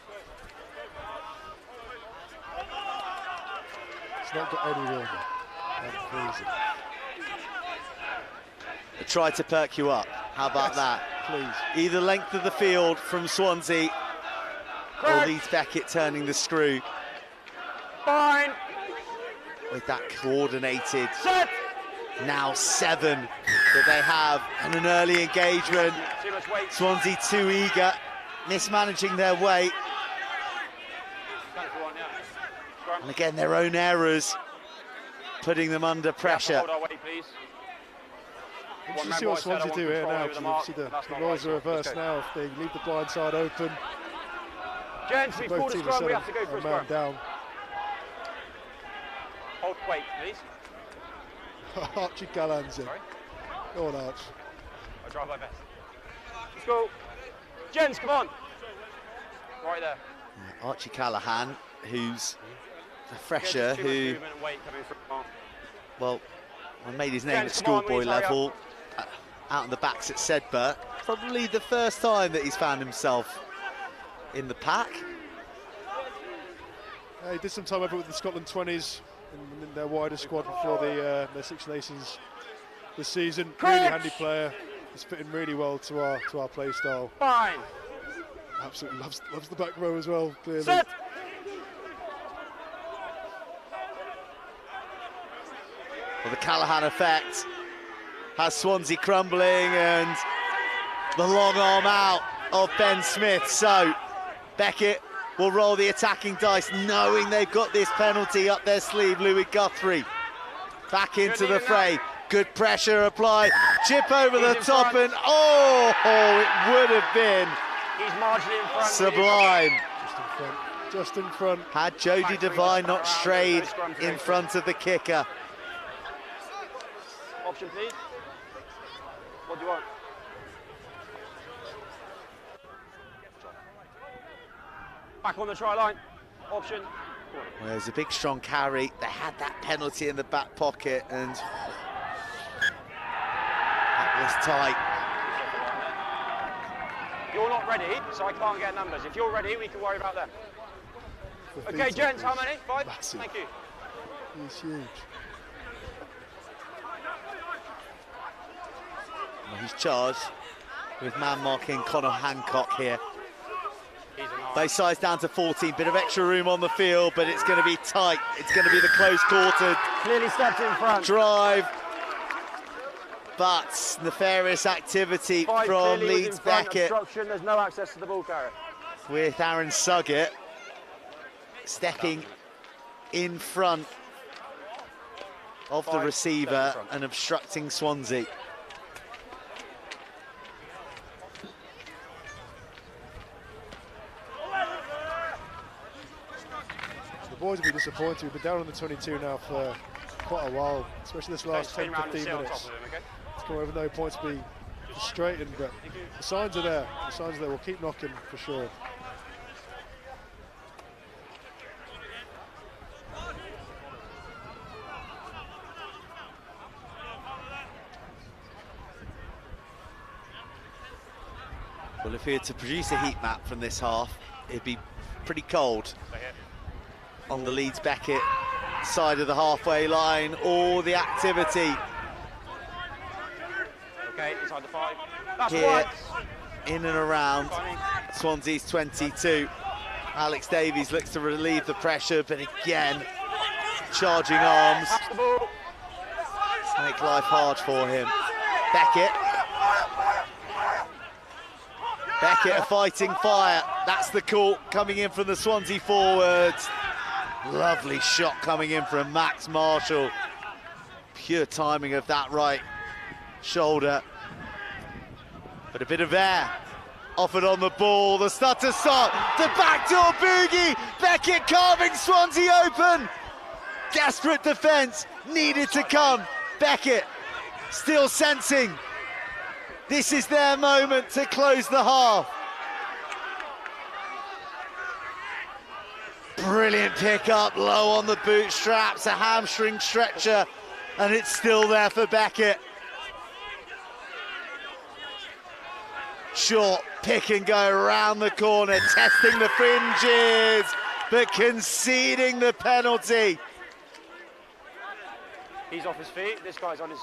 S7: It's not got any warmer.
S5: I tried to perk you up. How about that?
S7: Please.
S5: Either length of the field from Swansea or Leeds Beckett turning the screw.
S10: Fine.
S5: With that coordinated now 7 that they have, and an early engagement.
S10: Too much weight.
S5: Swansea too eager, mismanaging their weight. And again, their own errors putting them under pressure.
S10: Hold our weight, please.
S7: Let's see what Swansea do here now. You see the roles are reversed now. If they leave the blind side open.
S10: Gents, before the scrum, we have to go for a scrum.
S7: Down.
S10: Hold weight, please.
S7: Archie Gallan's in. Go on, Arch.
S10: I'll try my best. Let's go. Gents, come on. Right there.
S5: Yeah, Archie Callahan, who's a fresher who, well, made his name at schoolboy level, out on the backs at Sedberg. Probably the first time that he's found himself in the pack.
S7: He did some time over with the Scotland 20s in their wider squad before their Six Nations this season. Really handy player. He's fitting really well to our play style.
S10: Fine.
S7: Absolutely loves the back row as well, clearly.
S10: Set.
S5: Well, the Callahan effect has Swansea crumbling, and the long arm out of Ben Smith. So Beckett will roll the attacking dice, knowing they've got this penalty up their sleeve. Louis Guthrie back into the fray. Good pressure applied. Chip over the top, and oh, it would have been sublime.
S7: Just in front.
S5: Had Jody Devine not strayed in front of the kicker.
S10: Option, please. What do you want? Back on the try line. Option.
S5: Well, there's a big strong carry. They had that penalty in the back pocket, and that was tight.
S10: You're not ready, so I can't get numbers. If you're ready, we can worry about them. Okay, gents, how many? 5?
S7: Massive.
S10: Thank you.
S7: He's huge.
S5: Well, he's charged with man marking Conor Hancock here. Both sides down to 14, bit of extra room on the field, but it's going to be tight. It's going to be the close quarter.
S10: Clearly stepped in front.
S5: Drive. But nefarious activity from Leeds Beckett.
S10: There's no access to the ball carrier.
S5: With Aaron Suggett stepping in front of the receiver and obstructing Swansea.
S7: The boys will be disappointed. We've been down on the 22 now for quite a while, especially this last 10-15 minutes. It's come over no points to be frustrating, but the signs are there. The signs are there. We'll keep knocking for sure.
S5: Well, if we had to produce a heat map from this half, it'd be pretty cold on the Leeds Beckett side of the halfway line. All the activity
S10: inside the 5. That's
S5: here
S10: right.
S5: in and around Swansea's 22. Alex Davies looks to relieve the pressure, but again, charging arms make life hard for him. Beckett a fighting fire. That's the call coming in from the Swansea forwards. Lovely shot coming in from Max Marshall. Pure timing of that right shoulder. But a bit of air offered on the ball. The stutter start, the backdoor boogie. Beckett carving Swansea open. Desperate defence needed to come. Beckett still sensing this is their moment to close the half. Brilliant pick up, low on the bootstraps, a hamstring stretcher, and it's still there for Beckett. Short pick and go around the corner, testing the fringes, but conceding the penalty.
S10: He's off his feet, this guy's on his...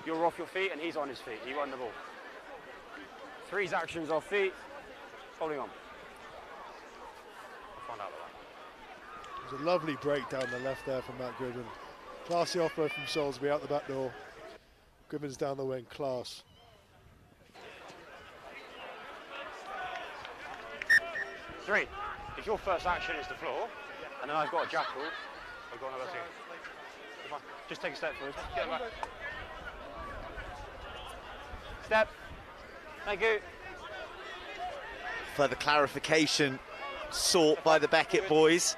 S10: You're off your feet and he's on his feet. He won the ball. Three's actions off feet, holding on. I'll find out about that.
S7: There's a lovely break down the left there from Matt Goodwin. Classy offload from Salisbury out the back door. Goodwin's down the wing, class.
S10: Three. If your first action is the floor, and then I've got a jackal, I've got another two. Just take a step forward. Get back. Step. Thank you.
S5: Further clarification sought by the Beckett boys.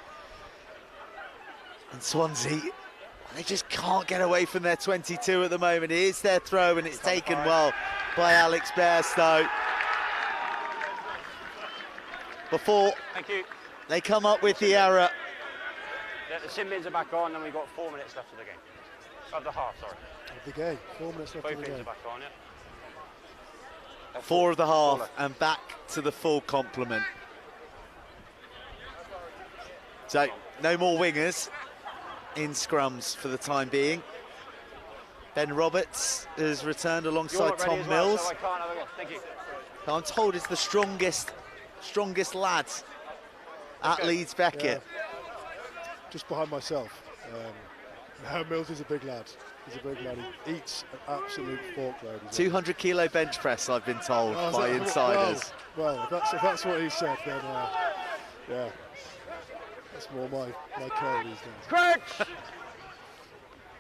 S5: And Swansea, they just can't get away from their 22 at the moment. It is their throw and it's taken well by Alex Bairstow. Before they come up with the error.
S10: The sin bins are back on and we've got 4 minutes left of the game. Of the half, sorry.
S7: Of the game, 4 minutes left of the game.
S10: Both bins are back on, yeah.
S5: 4 of the half and back to the full complement. So no more wingers in scrums for the time being. Ben Roberts has returned alongside Tom Mills.
S10: So I can't have a go. Thank you.
S5: I'm told it's the strongest lad at Leeds Beckett.
S7: Yeah. Just behind myself. No, Mills is a big lad. He's a big lad. He eats an absolute fork load.
S5: 200 kilo bench press, I've been told by insiders.
S7: Well, if that's what he said, then yeah, that's more my call these days.
S10: Crunch!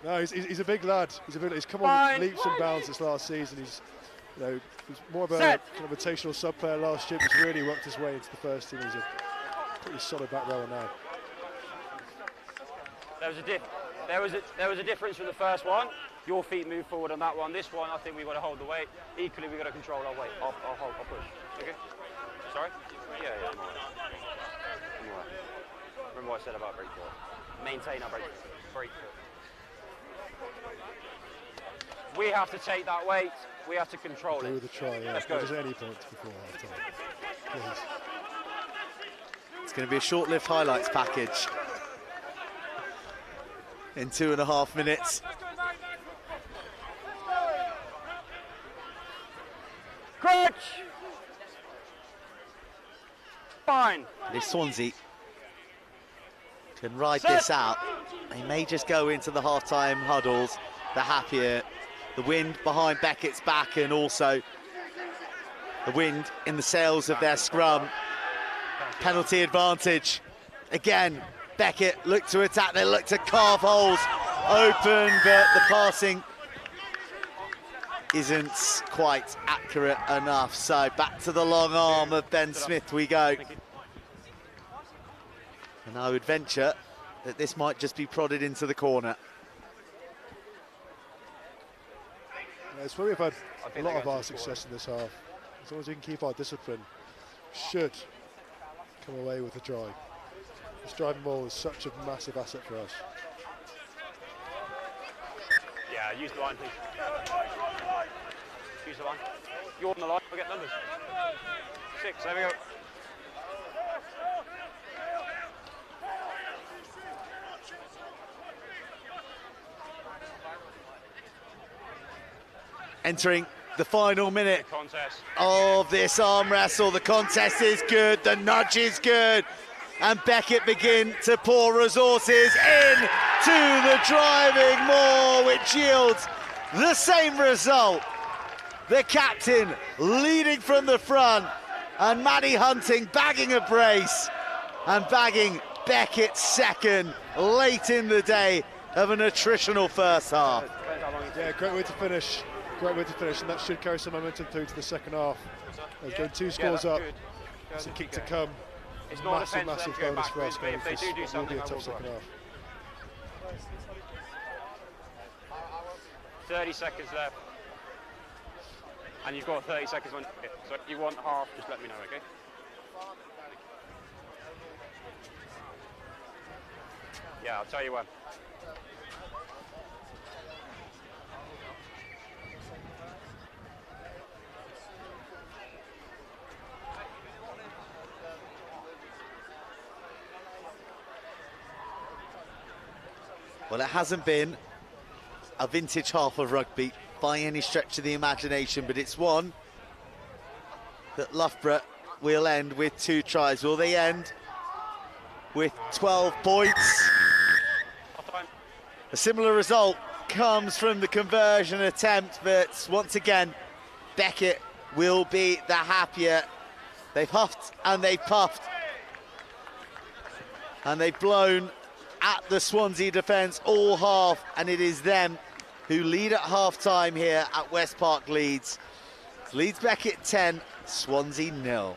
S7: No, he's a big lad. He's come on leaps and bounds this last season. He's more of a kind of rotational sub player last year. He's really worked his way into the first team. He's a pretty solid back rower now.
S10: There was a difference from the first one. Your feet move forward on that one. This one, I think we've got to hold the weight. Equally, we've got to control our weight. I'll push. Okay? Sorry? Yeah, I'm all right. I'm all right. Remember what I said about break foot. Maintain our break foot. We have to take that weight. We have to control it.
S7: Do the try, yeah.
S10: Let's go.
S7: There's any points before half time. Please.
S5: It's going to be a short-lived highlights package in 2.5 minutes.
S10: Crutch! Fine.
S5: If Swansea can ride this out, they may just go into the half-time huddles the happier. The wind behind Beckett's back and also the wind in the sails of their scrum. Penalty advantage. Again, Beckett look to attack, they look to carve holes open, but the passing isn't quite accurate enough. So back to the long arm of Ben Smith we go. And I would venture that this might just be prodded into the corner.
S7: Yeah, it's where we've had a lot of our success in this half. As long as we can keep our discipline, should come away with a try. This driving ball is such a massive asset for us.
S10: Yeah, use the line, please. Use the line. You're on the line, we'll get numbers. 6, there we go.
S5: Entering the final minute of this arm wrestle. The contest is good, the nudge is good, and Beckett begin to pour resources into the driving maul, which yields the same result. The captain leading from the front, and Maddie Hunting bagging a brace and bagging
S3: Beckett second, late in the day of an attritional first half.
S7: Yeah, great way to finish. Great way to finish, and that should carry some momentum through to the second half. There's going 2 scores up. It's a kick to come.
S10: It's not
S7: Massive bonus for us.
S10: but if they do
S7: It will
S10: something,
S7: be a
S10: I will
S7: tough second half.
S10: 30 seconds left. And you've got 30 seconds on. Okay. So if you want half, just let me know, okay? Yeah, I'll tell you when.
S3: Well, it hasn't been a vintage half of rugby by any stretch of the imagination, but it's one that Loughborough will end with 2 tries. Will they end with 12 points? A similar result comes from the conversion attempt, but once again, Beckett will be the happier. They've huffed and they've puffed, and they've blown at the Swansea defence all half, and it is them who lead at half-time here at West Park Leeds. Leeds Beckett 10, Swansea 0.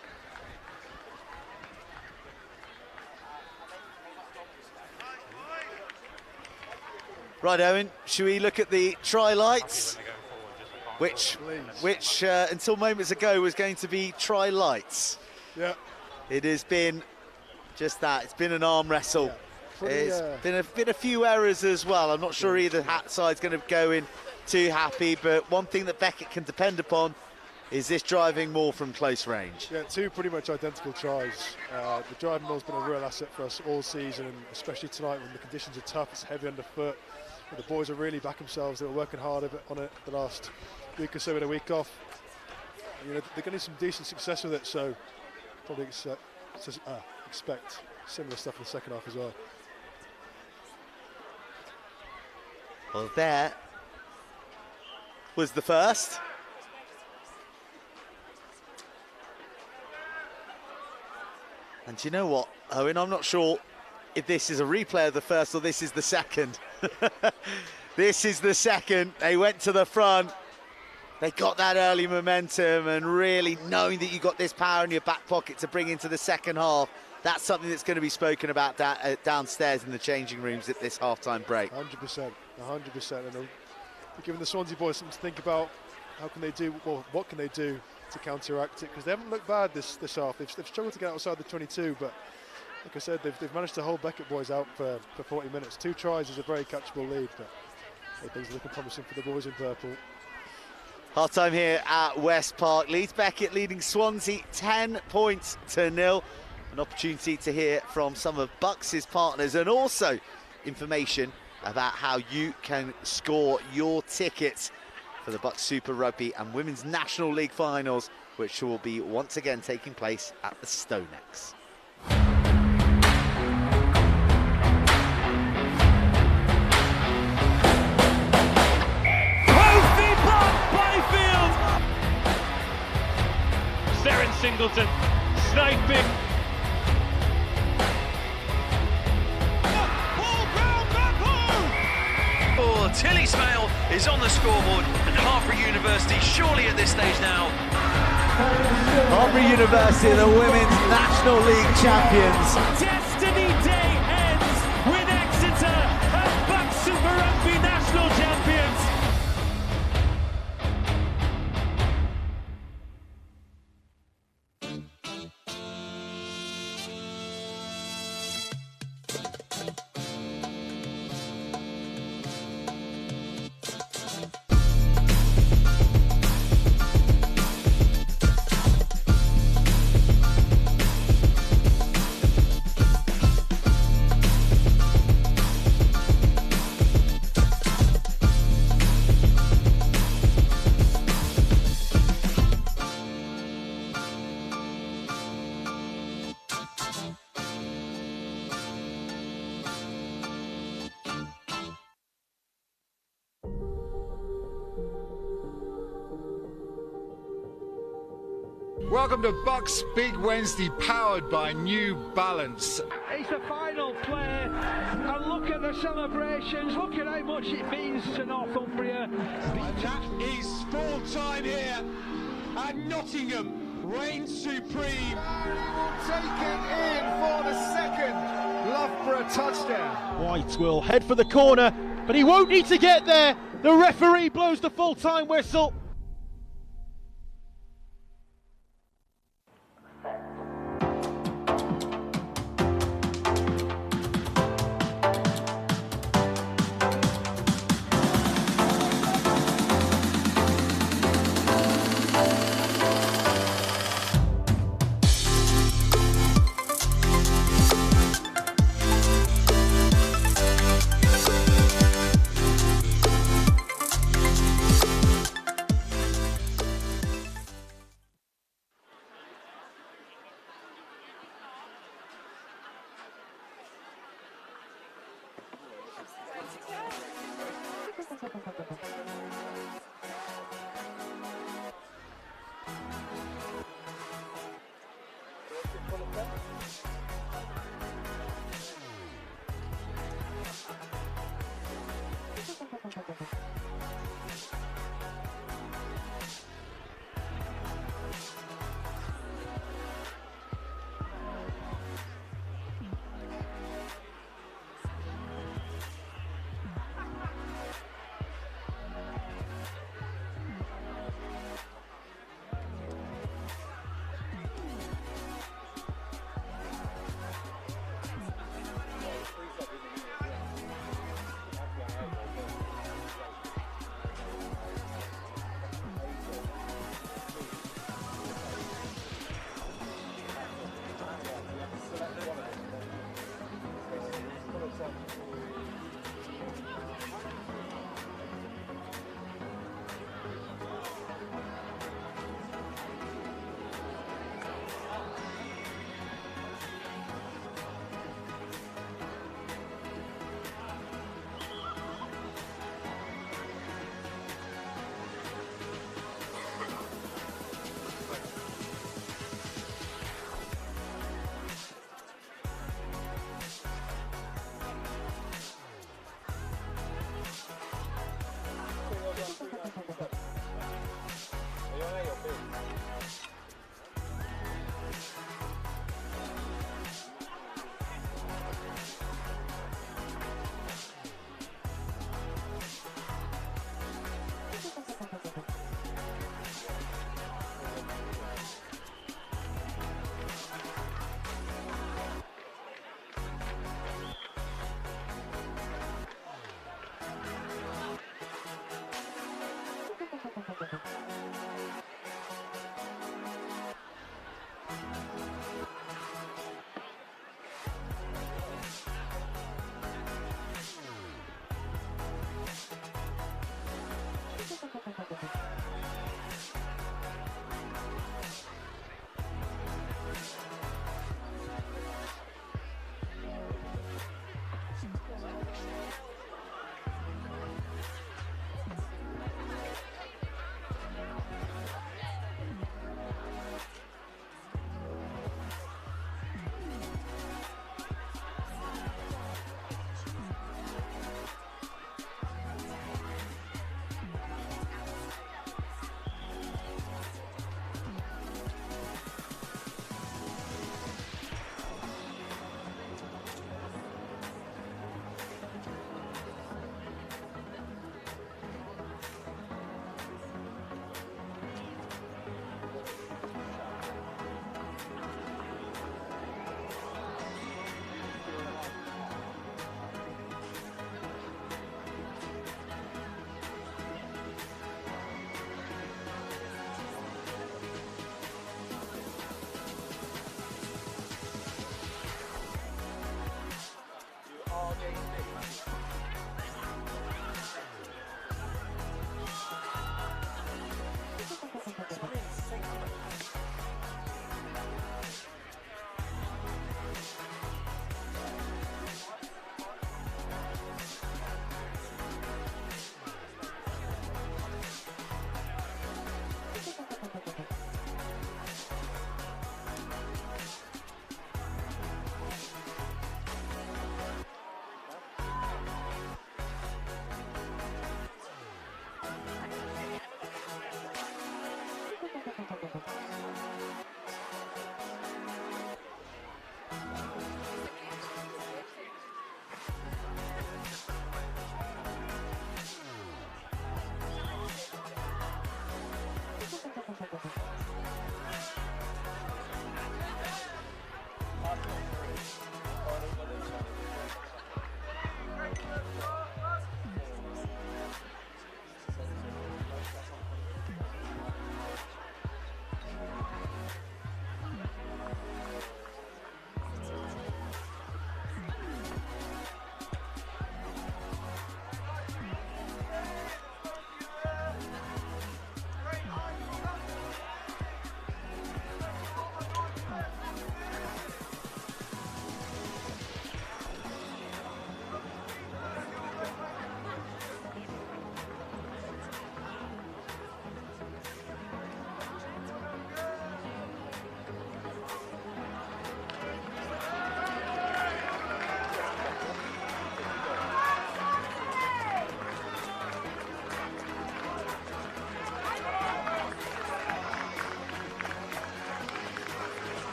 S3: Right, Owen, should we look at the try lights? Which until moments ago was going to be try lights.
S7: Yeah.
S3: It has been just that. It's been an arm wrestle. Yeah. It's been a few errors as well. I'm not sure either side's going to go in too happy, but one thing that Beckett can depend upon is this driving more from close range.
S7: Yeah, 2 pretty much identical tries. The driving ball's been a real asset for us all season, and especially tonight when the conditions are tough, it's heavy underfoot. The boys are really back themselves. They were working hard on it the last week or so with a week off. You know, they're getting some decent success with it, so probably expect similar stuff in the second half as well.
S3: Well, there was the first. And you know what, Owen, I'm not sure if this is a replay of the first or this is the second. This is the second. They went to the front. They got that early momentum, and really knowing that you got this power in your back pocket to bring into the second half, that's something that's going to be spoken about downstairs in the changing rooms at this half-time break.
S7: 100%, 100%. And giving the Swansea boys something to think about. How can they do, well, what can they do to counteract it? Because they haven't looked bad this half. They've struggled to get outside the 22, but like I said, they've managed to hold Beckett boys out for 40 minutes. 2 tries is a very catchable lead, but things are looking promising for the boys in purple.
S3: Half-time here at West Park. Leeds Beckett leading Swansea 10 points to 0. An opportunity to hear from some of BUCS' partners, and also information about how you can score your tickets for the BUCS Super Rugby and Women's National League finals, which will be once again taking place at the Stonex.
S2: Seren Singleton sniping.
S6: Oh, Tilly Smale is on the scoreboard, and Harper University surely at this stage now.
S3: Harper University, the Women's National League champions.
S2: Destiny Day ends with Exeter as BUCS Super Rugby national champions.
S11: Welcome to BUCS Big Wednesday, powered by New Balance.
S12: It's the final play, and look at the celebrations, look at how much it means to Northumbria.
S4: And that is full time here at Nottingham, reigns supreme.
S11: Barry will take it in for the second. Loughborough touchdown.
S1: White will head for the corner, but he won't need to get there. The referee blows the full-time whistle.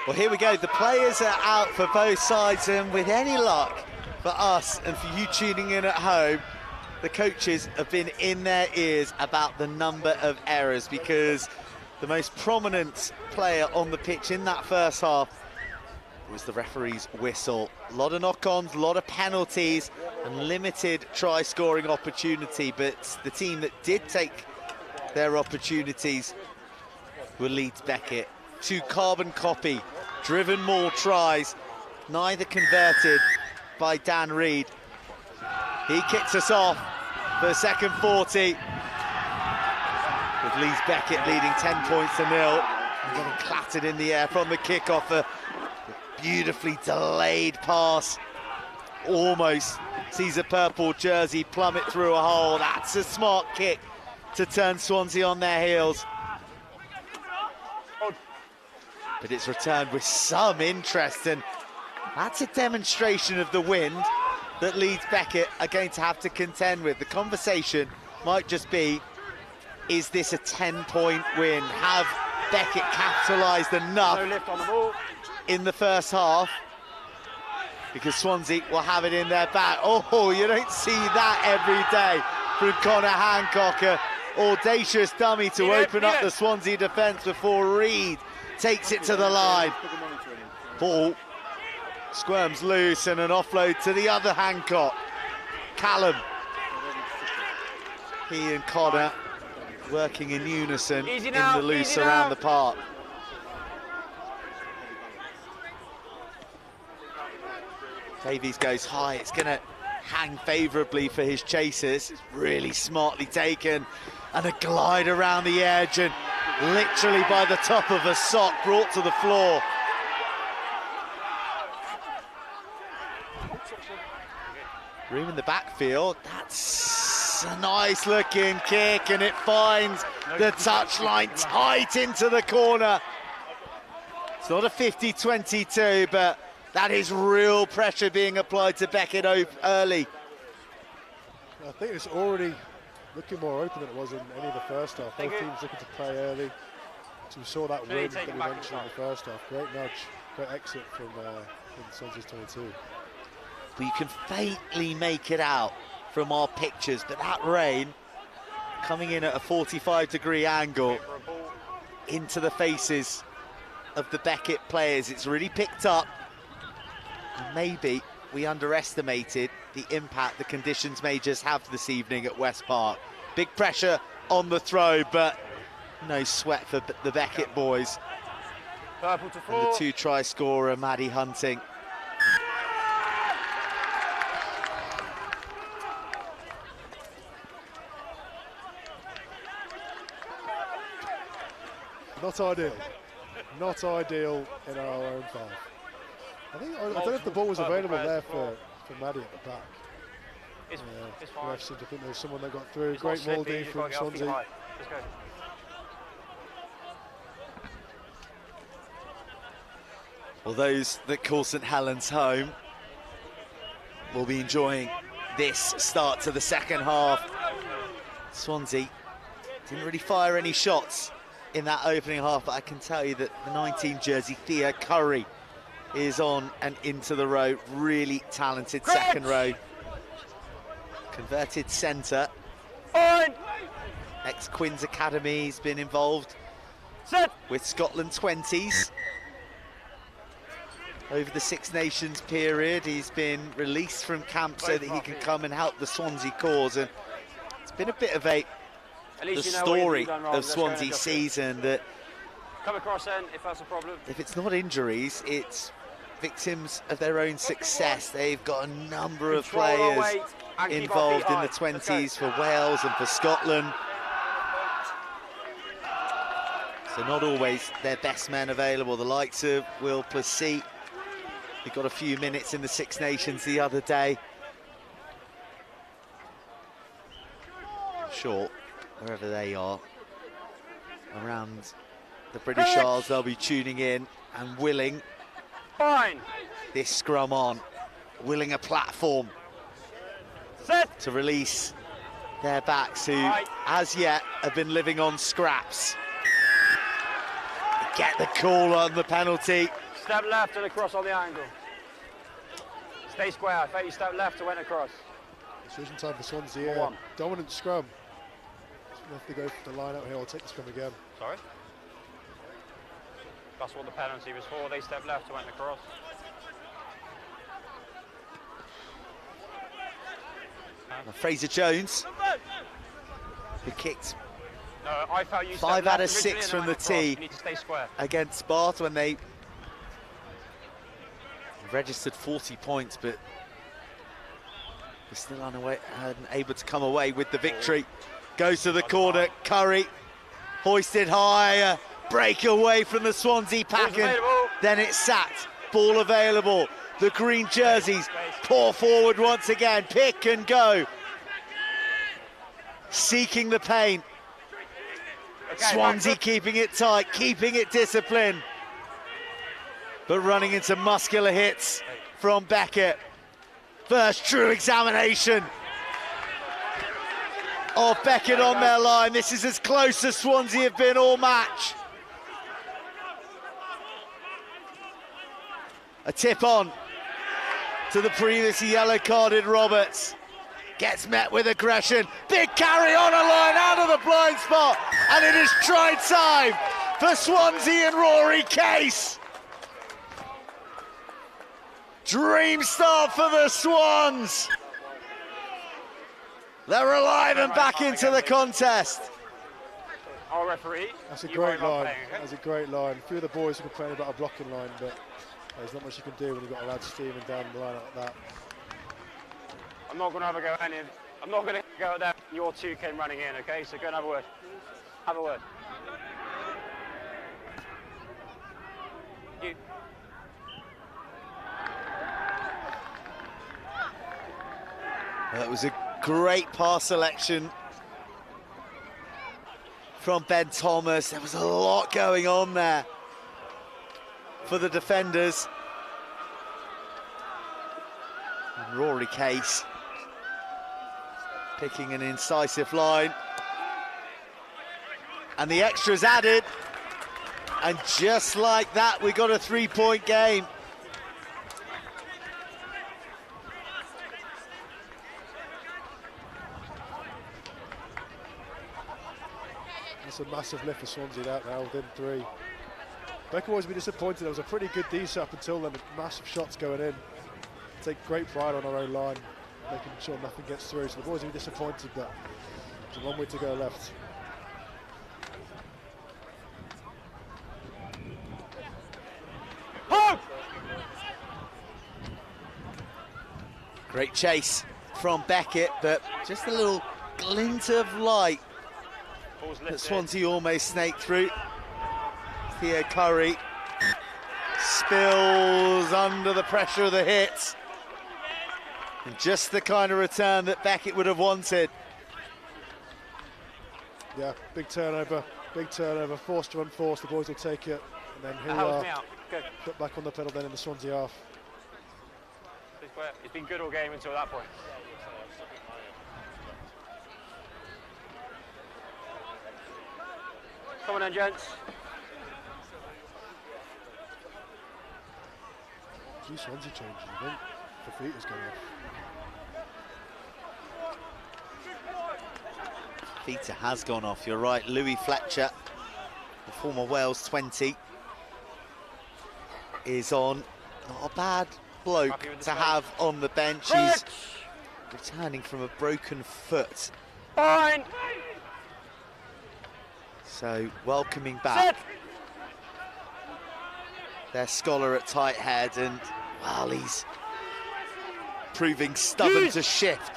S5: Well, here we go. The players are out for both sides, and with any luck for us and for you tuning in at home, the coaches have been in their ears about the number of errors, because the most prominent player on the pitch in that first half was the referee's whistle. A lot of knock-ons, a lot of penalties, and limited try-scoring opportunity, but the team that did take their opportunities were Leeds Beckett. 2 carbon copy, driven more tries, neither converted by Dan Reid. He kicks us off for second 40, with Leeds Beckett leading 10 points to 0. And getting clattered in the air from the kickoff, a beautifully delayed pass. Almost sees a purple jersey plummet through a hole. That's a smart kick to turn Swansea on their heels. But it's returned with some interest, and that's a demonstration of the wind that Leeds Beckett are going to have to contend with. The conversation might just be, is this a 10-point win? Have Beckett capitalised enough in the first half? Because Swansea will have it in their back. Oh, you don't see that every day from Connor Hancock. A audacious dummy to open up the Swansea defence before Reid takes it to the line. Ball squirms loose, and an offload to the other Hancock. Callum. He and Connor working in unison in the loose around the park. Davies goes high, it's going to hang favourably for his chasers. It's really smartly taken, and a glide around the edge, and literally by the top of a sock brought to the floor. Room in the backfield, that's a nice looking kick, and it finds the touchline tight into the corner. It's not a 50-22, but that is real pressure being applied to Beckett early.
S13: I think it's already looking more open than it was in any of the first half. Both teams looking to play early. So we saw that win that we mentioned in the first half. Great nudge, great exit from Swansea's 22.
S5: But you can faintly make it out from our pictures, but that rain coming in at a 45-degree angle into the faces of the Beckett players. It's really picked up. Maybe we underestimated the impact the conditions may just have this evening at West Park. Big pressure on the throw, but no sweat for the Beckett boys.
S10: Purple to 4.
S5: And the 2-try scorer, Maddie Hunting.
S13: Not ideal. Not ideal in our own 5. I don't know if the ball was available there for Maddie at the back.
S10: It's fine.
S13: I think there was someone that got through. Great moulding from Swansea.
S10: Let's go.
S5: Well, those that call St Helens home will be enjoying this start to the second half. Swansea didn't really fire any shots in that opening half, but I can tell you that the 19 jersey, Thea Curry, is on and into the row. Really talented second row. Converted centre. Ex-Quins Academy, he's been involved with Scotland 20s. Over the Six Nations period, he's been released from camp so that he can come and help the Swansea cause. And it's been a bit of the story of Swansea season that
S10: come across then if that's a problem.
S5: If it's not injuries, it's victims of their own success. They've got a number of players involved in the 20s for Wales and for Scotland. So not always their best men available. The likes of Will Plessis, he got a few minutes in the Six Nations the other day. Sure, wherever they are around the British Isles, they'll be tuning in and willing this scrum on, willing a platform to release their backs, who as yet have been living on scraps. Get the call on the penalty.
S10: Step left and across on the angle. Stay square. I think you step left and went across.
S13: Decision time for Swansea here. Dominant scrum. Have to go for the line out here or take the scrum again.
S10: Sorry? That's what the penalty was for. They stepped left and went across.
S5: Fraser Jones, who kicked
S10: No, I felt you
S5: 5 out of 6 from the tee
S10: you need to stay square.
S5: against Bath when they registered 40 points, but were still unable to come away with the victory. Goes to the corner, Curry, hoisted high, break away from the Swansea pack, and then it's sacked. Ball available. The green jerseys pour forward once again, pick and go. Seeking the pain. Swansea keeping it tight, keeping it disciplined, but running into muscular hits from Beckett. First true examination of Beckett on their line. This is as close as Swansea have been all match. A tip on to the previously yellow-carded Roberts. Gets met with aggression. Big carry on a line out of the blind spot. And it is try time for Swansea and Rory Case. Dream start for the Swans. They're alive and back into the contest.
S10: Our referee.
S13: That's a great line. That's a great line. A few of the boys are complaining about a blocking line, but there's not much you can do when you've got a lad steaming down the line like that.
S10: I'm not going to have a go at any. I'm not going to go at that. Your two came running in, okay? So go and have a word. Have a word. You.
S5: That was a great pass selection from Ben Thomas. There was a lot going on there for the defenders. And Rory Case picking an incisive line. And the extras added. And just like that, we got a 3-point game.
S13: That's a massive lift for Swansea that now, within 3. Beckett always been disappointed. There was a pretty good DC up until then, with massive shots going in. Take great pride on our own line, making sure nothing gets through. So the boys will be disappointed, but there's a long way to go left.
S5: Great chase from Beckett, but just a little glint of light that Swansea almost snaked through. Theo Curry spills under the pressure of the hit. And just the kind of return that Beckett would have wanted.
S13: Yeah, big turnover, forced to unforced. The boys will take it, and then here we are, put back on the pedal then in the Swansea half.
S10: It's been good all game until that point. Come on then, gents.
S13: Gee, Swansea changing, I think. The feet is going off.
S5: Feet has gone off, you're right. Louis Fletcher, the former Wales 20, is on. Not a bad bloke to have on the bench. He's returning from a broken foot.
S10: Fine.
S5: So welcoming back their scholar at tight head, and well, he's proving stubborn to shift.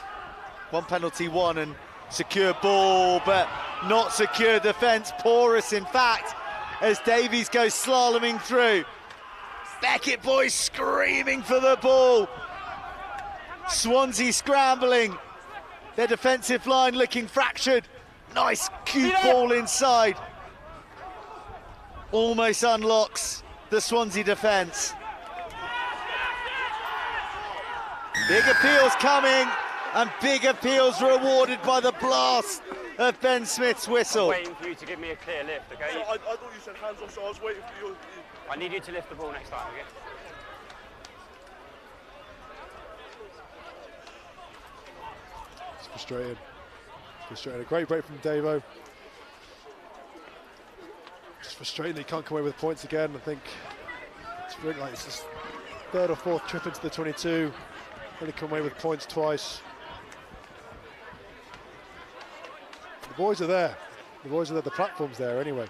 S5: One penalty won and secure ball, but not secure defence. Porous, in fact, as Davies goes slaloming through. Beckett boys screaming for the ball. Swansea scrambling. Their defensive line looking fractured. Nice cute ball inside. Almost unlocks the Swansea defence. Big appeals coming, and big appeals rewarded by the blast of Ben Smith's whistle.
S10: I'm waiting for you to give me a clear lift, okay?
S14: So I thought you said hands off, so I was waiting for you.
S10: I need you to lift the ball next time, okay?
S13: It's frustrating. Frustrating. A great break from Davo. Just frustrating that he can't come away with points again. I think it's really like it's his third or fourth trip into the 22. Only come away with points twice. The boys are there. The boys are there. The platform's there anyway.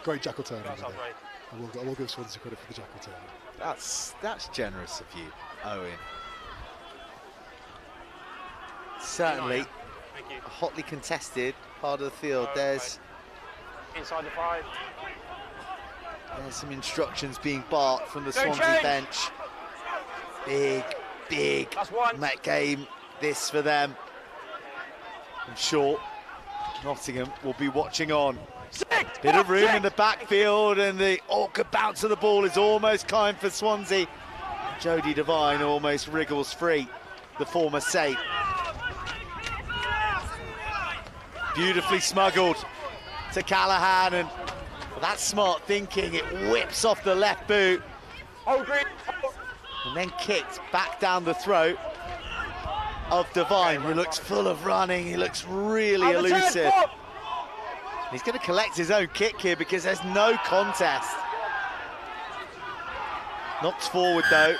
S13: Great jackal turn. I will give Swansea credit for the jackal turn.
S5: That's generous of you, Owen. Certainly a hotly contested part of the field. There's
S10: inside the 5.
S5: There's some instructions being barked from the Swansea bench. Big Met game this for them. I'm sure Nottingham will be watching on. Bit of room in the backfield, and the awkward bounce of the ball is almost kind for Swansea. Jody Devine almost wriggles free, the former Saint. Beautifully smuggled to Callaghan, and that's smart thinking. It whips off the left boot and then kicked back down the throat of Devine, who looks full of running. He looks really elusive. He's going to collect his own kick here because there's no contest. Knocks forward though.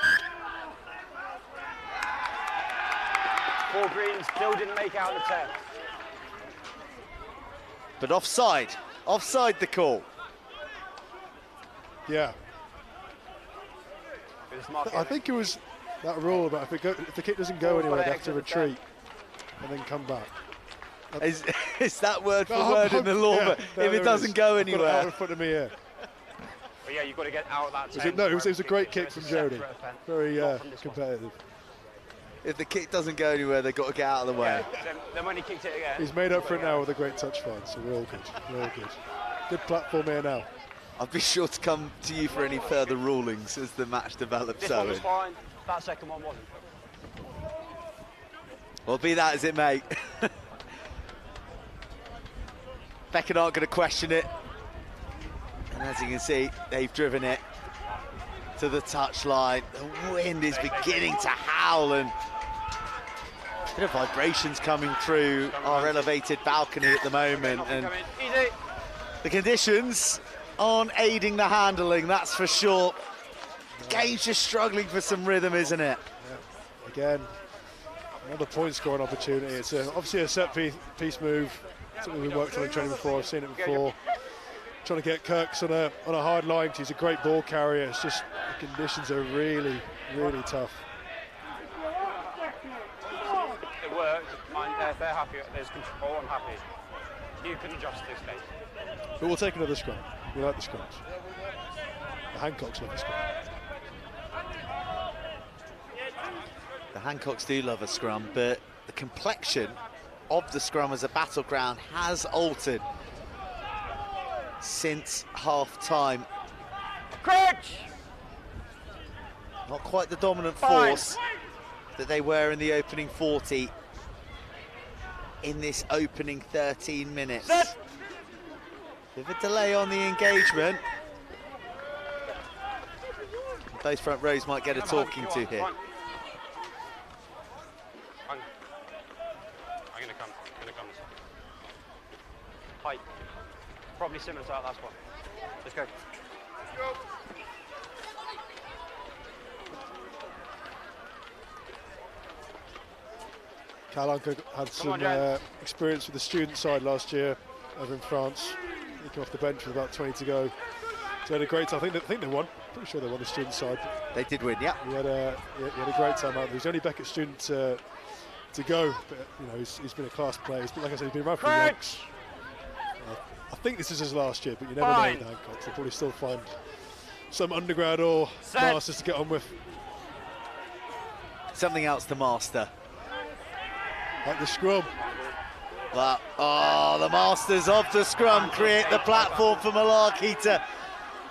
S10: 4 greens still didn't make out the 10.
S5: But offside the call.
S13: Yeah. I think it was that rule about if the kick doesn't go anywhere, they have to retreat and then come back.
S5: Is that word for word in the law?
S13: Yeah,
S5: but if it doesn't go anywhere,
S13: out in front of me here.
S10: But yeah, you've got to get out of that.
S13: It was a great kick from Jody. Very competitive.
S5: If the kick doesn't go anywhere, they've got to get out of the way.
S10: Yeah, then when he kicked it again,
S13: he's made up for it now with a great touch find. So real good. Good platform here now.
S5: I'll be sure to come to you for any further rulings as the match develops.
S10: This one was fine. That second one wasn't.
S5: Well, be that as it may. Beckett aren't going to question it. And as you can see, they've driven it to the touchline. The wind is beginning to howl, and a bit of vibrations coming through our elevated balcony at the moment. And the conditions aren't aiding the handling, that's for sure. The game's just struggling for some rhythm, isn't it?
S13: Yeah. Again, another point scoring opportunity. It's obviously a set piece move. Something we've worked on in training before. I've seen it before. Trying to get Kirks on a hard line because he's a great ball carrier. It's just the conditions are really tough.
S10: It worked. If they're happy, there's control. I'm happy. You can adjust this game.
S13: But we'll take another scrum. We like the scrums. The Hancocks love the scrum.
S5: The Hancocks do love a scrum, but the complexion of the scrum as a battleground has altered since half-time.
S10: Crouch!
S5: Not quite the dominant force that they were in the opening 40 in this opening 13 minutes. Bit of a delay on the engagement. Both front rows might get a talking to here.
S10: I'm gonna come this way. Height. Probably similar to that last one. Let's go.
S13: Calanca had some experience with the student side last year over in France. He came off the bench with about 20 to go. So he had a great time. I think they won. Pretty sure they won the student side.
S5: They did win, yeah.
S13: He had a great time out there. He's the only Beckett student to go, but you know he's been a class player. Like I said, he's been around for years. I think this is his last year, but you never know with the Hancocks. They'll probably still find some undergrad or masters to get on with.
S5: Something else to master.
S13: Like the scrum.
S5: But, the masters of the scrum create the platform for Malarkey to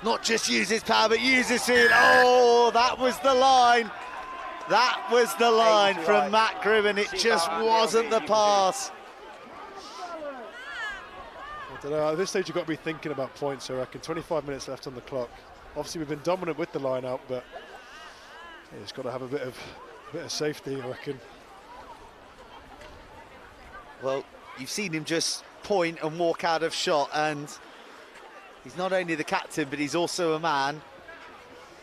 S5: not just use his power, but use his feet. Oh, that was the line.
S3: That was the line from Matt Gribben. It just wasn't the pass.
S13: I don't know, at this stage you've got to be thinking about points, I reckon. 25 minutes left on the clock. Obviously we've been dominant with the line out, but it's got to have a bit of safety, I reckon.
S3: Well, you've seen him just point and walk out of shot, and he's not only the captain, but he's also a man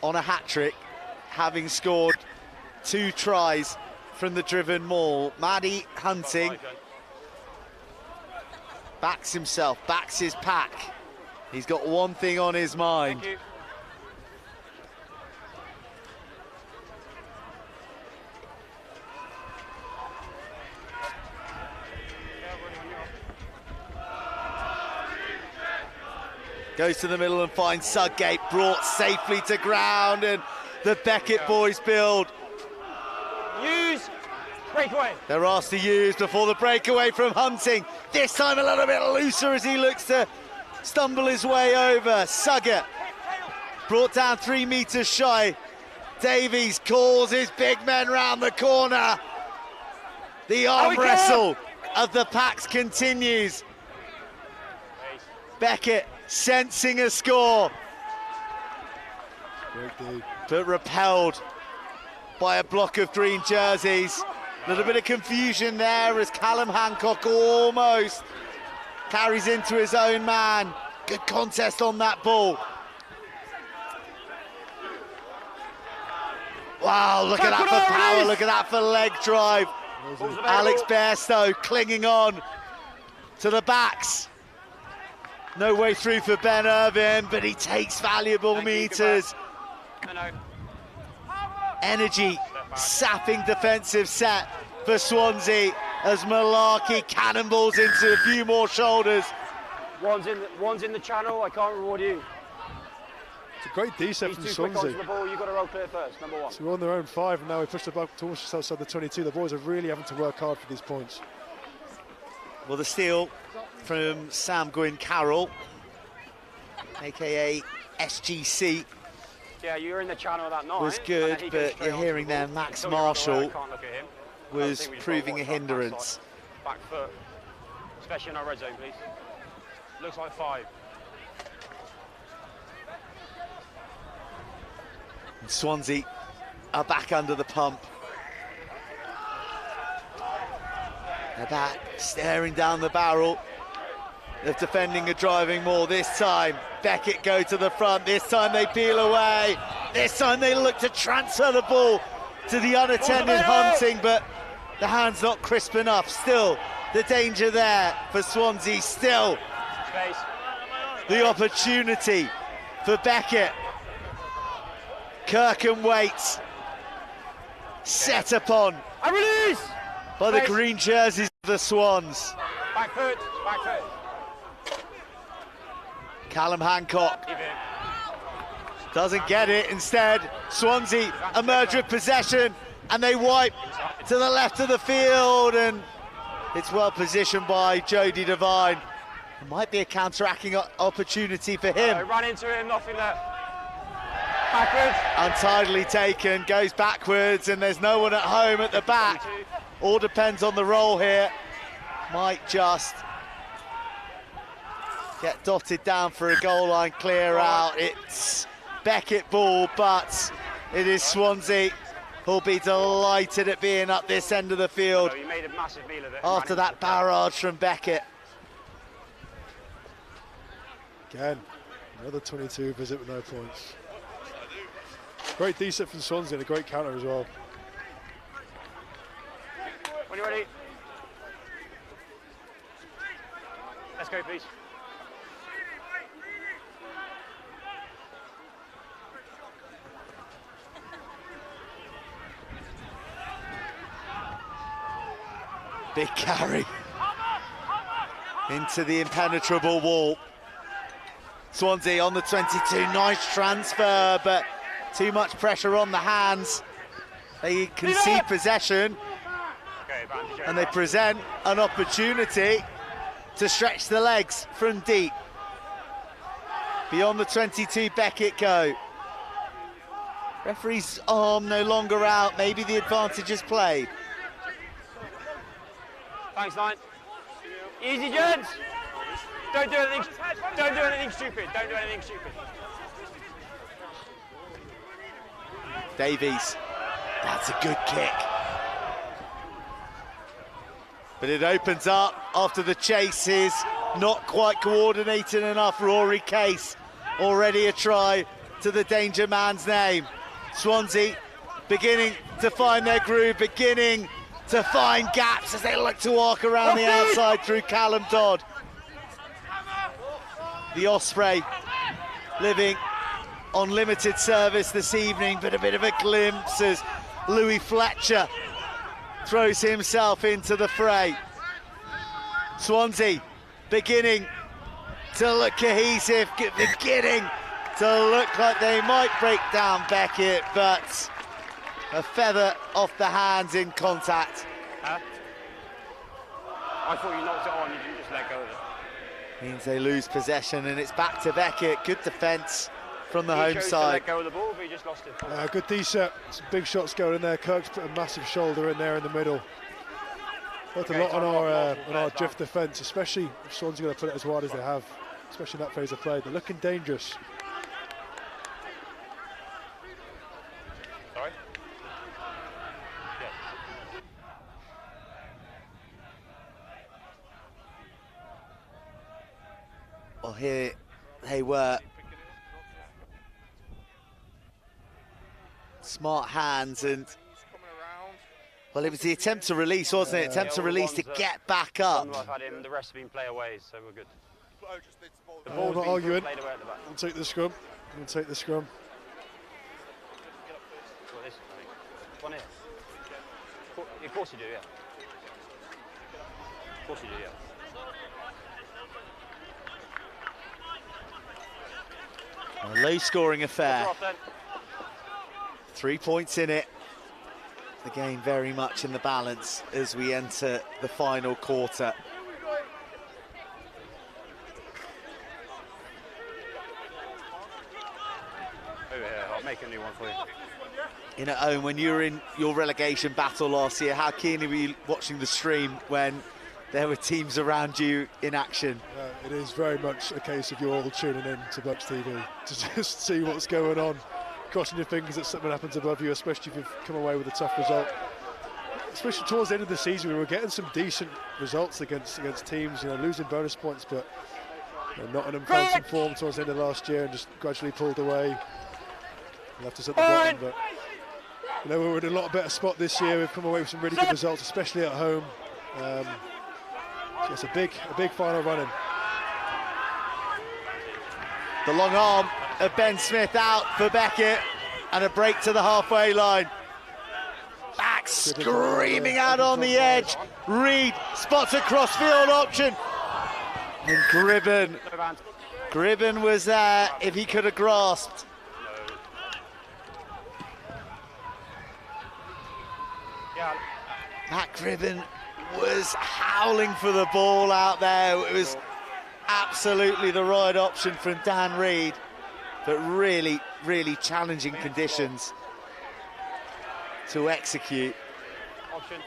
S3: on a hat-trick, having scored 2 tries from the driven maul. Maddie Hunting backs himself, backs his pack. He's got one thing on his mind. Goes to the middle and finds Sudgate, brought safely to ground, and the Beckett boys build.
S10: Use breakaway.
S3: They're asked to use before the breakaway from Hunting. This time a little bit looser as he looks to stumble his way over. Sugget brought down 3 metres shy. Davies calls his big men round the corner. The arm wrestle of the packs continues. Beckett sensing a score, but repelled by a block of green jerseys. A little bit of confusion there as Callum Hancock almost carries into his own man. Good contest on that ball. Wow, look at that for power, look at that for leg drive. Alex Bairstow clinging on to the backs. No way through for Ben Irvin, but he takes valuable meters. Energy, sapping defensive set for Swansea as Malarkey cannonballs into a few more shoulders.
S10: One's in the channel, I can't reward you.
S13: It's a great decent from Swansea.
S10: The ball, you've got to roll clear first, number 1.
S13: So we're on their own 5, and now we push the back towards just outside the 22. The boys are really having to work hard for these points.
S3: Well, the steal from Sam Gwyn Carroll, aka SGC.
S10: Yeah, you're in the channel of that night.
S3: Was good, but you're hearing there Max Marshall was proving a hindrance.
S10: Back foot, especially in our red zone, please. Looks like 5.
S3: And Swansea are back under the pump. They're back, staring down the barrel of defending and driving more. This time, Beckett go to the front. This time they peel away. This time they look to transfer the ball to the unattended Hunting, but the hand's not crisp enough. Still, the danger there for Swansea. Still, the opportunity for Beckett. Kirkham waits, set upon by the green jerseys of the Swans.
S10: Back foot.
S3: Callum Hancock doesn't get it. Instead, Swansea emerge with possession and they wipe to the left of the field, and it's well positioned by Jody Devine. It might be a counter-attacking opportunity for him.
S10: Run into him, nothing there. Backwards.
S3: Untidily taken, goes backwards, and there's no one at home at the back. All depends on the roll here. Might just get dotted down for a goal line clear out. It's Beckett ball, but it is Swansea who'll be delighted at being up this end of the field
S10: He made a massive meal of it.
S3: after that barrage from Beckett.
S13: Again, another 22 visit with no points. Great decent from Swansea and a great counter as well.
S10: When you're ready. Let's go, please.
S3: Big carry into the impenetrable wall. Swansea on the 22, nice transfer, but too much pressure on the hands. They concede possession, and they present an opportunity to stretch the legs from deep. Beyond the 22, Beckett go.
S5: Referee's arm no longer out. Maybe the advantage is played.
S10: Thanks, Line. Easy, gents. Don't do anything stupid. Don't do anything stupid.
S5: Davies. That's a good kick. But it opens up after the chase is not quite coordinated enough. Rory Case, already a try to the danger man's name. Swansea beginning to find their groove, beginning to find gaps as they look to walk around the outside through Callum Dodd. The Osprey living on limited service this evening, but a bit of a glimpse as Louis Fletcher throws himself into the fray. Swansea beginning to look cohesive, beginning to look like they might break down Beckett, but a feather off the hands in contact.
S10: Huh? I thought you knocked it on, you didn't just let go of it.
S5: Means they lose possession and it's back to Beckett. Good defence from the home side.
S10: Let go of the ball, but he just lost it.
S13: Good D-set, some big shots going in there. Kirk's put a massive shoulder in there in the middle. Worked a lot on our drift defence, especially if Swansea are going to put it as wide as they have, especially in that phase of play. They're looking dangerous.
S10: Sorry?
S5: Well, here they were. Smart hands and, well, it was the attempt to release, wasn't it? Attempt to release to get back up.
S10: I've had him, the rest have been play away, so we're good. The
S13: I'm not arguing.
S10: Played away at the back.
S13: We'll take the scrum. We'll take the scrum.
S10: What this? One here. Of course you do, yeah. Of course you do, yeah.
S5: A low-scoring affair.
S10: Off, then.
S5: 3 points in it. The game very much in the balance as we enter the final quarter.
S10: Over here, I'll make a new one for you.
S5: In at home, when you were in your relegation battle last year, how keenly were you watching the stream when there were teams around you in action?
S13: It is very much a case of you all tuning in to BUCS TV to just see what's going on. Crossing your fingers that something happens above you, especially if you've come away with a tough result. Especially towards the end of the season, we were getting some decent results against teams, losing bonus points, but Nottingham found some form towards the end of last year and just gradually pulled away. Left us at the bottom, but we're in a lot better spot this year. We've come away with some really good results, especially at home. So it's a big final run in.
S5: The long arm of Ben Smith out for Beckett and a break to the halfway line. Back screaming out on the edge. Reed spots a crossfield option. And Gribben was there if he could have grasped. Matt Gribben was howling for the ball out there. It was absolutely the right option from Dan Reed, but really, really challenging conditions to execute.
S10: Option.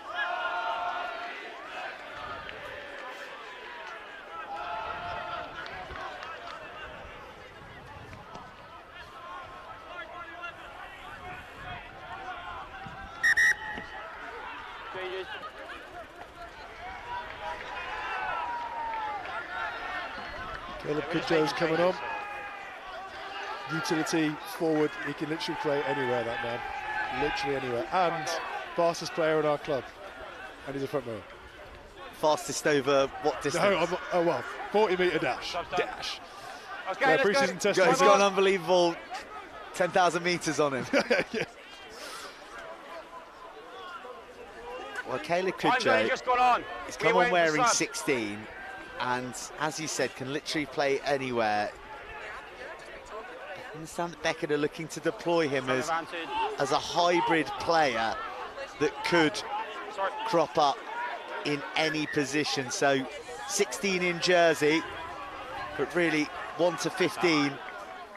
S13: Caleb Kudjow's coming on. Utility forward, he can literally play anywhere, that man. Literally anywhere. And fastest player in our club. And he's a front rower.
S5: Fastest over what distance?
S13: No, 40-metre dash. Dash.
S10: Okay,
S13: pre-season test.
S5: He's got an unbelievable 10,000 metres on him.
S13: Yeah.
S5: Well, Caleb Kudjow has come on wearing 16, and as you said, can literally play anywhere. I understand that Beckett are looking to deploy him as a hybrid player that could crop up in any position. So 16 in jersey, but really 1 to 15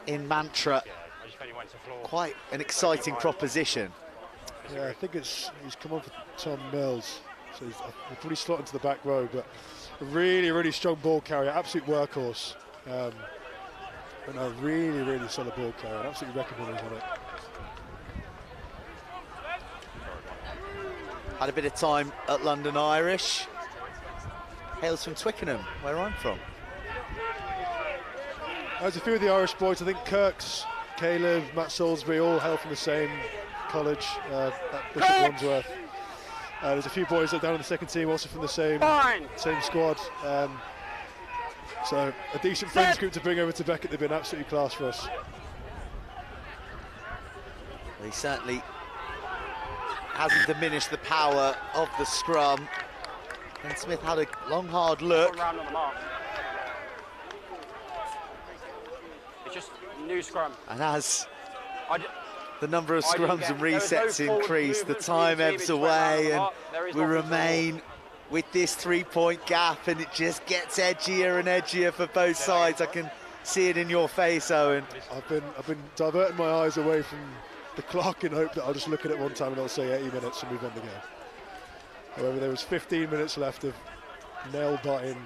S5: in mantra quite an exciting proposition.
S13: Yeah, I think he's come on for Tom Mills, so he's probably slot into the back row, but a really, really strong ball carrier, absolute workhorse, and a really, really solid ball carrier, absolutely recognised on it.
S5: Had a bit of time at London Irish. Hails from Twickenham, where I'm from.
S13: There's a few of the Irish boys, I think Kirks, Caleb, Matt Salisbury, all hail from the same college, at Bishop Wandsworth. There's a few boys that are down in the second team, also from the same squad. So a decent friends group to bring over to Beckett. They've been absolutely class for us.
S5: He certainly hasn't diminished the power of the scrum. And Smith had a long, hard look.
S10: It's just new scrum.
S5: And as the number of scrums and resets increase, the time ebbs away, and we remain with this 3-point gap, and it just gets edgier and edgier for both sides. I can see it in your face, Owen.
S13: I've been diverting my eyes away from the clock in hope that I'll just look at it one time and I'll say 80 minutes and move on the game. However, there was 15 minutes left of nail-biting,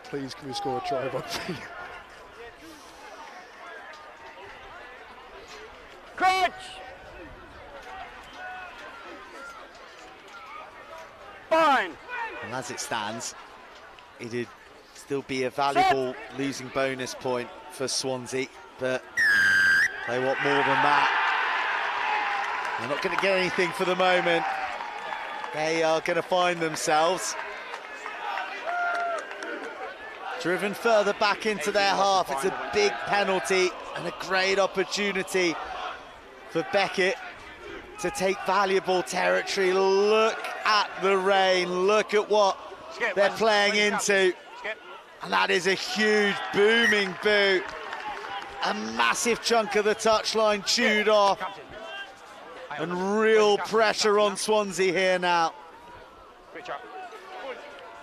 S13: please can we score a try rugby.
S10: Coach! Fine!
S5: And as it stands, it'd still be a valuable losing bonus point for Swansea, but they want more than that. They're not going to get anything for the moment. They are going to find themselves driven further back into their half. It's a big penalty and a great opportunity for Beckett to take valuable territory. Look at the rain, look at what they're playing into. And that is a huge booming boot. A massive chunk of the touchline chewed off. And real pressure on Swansea here now.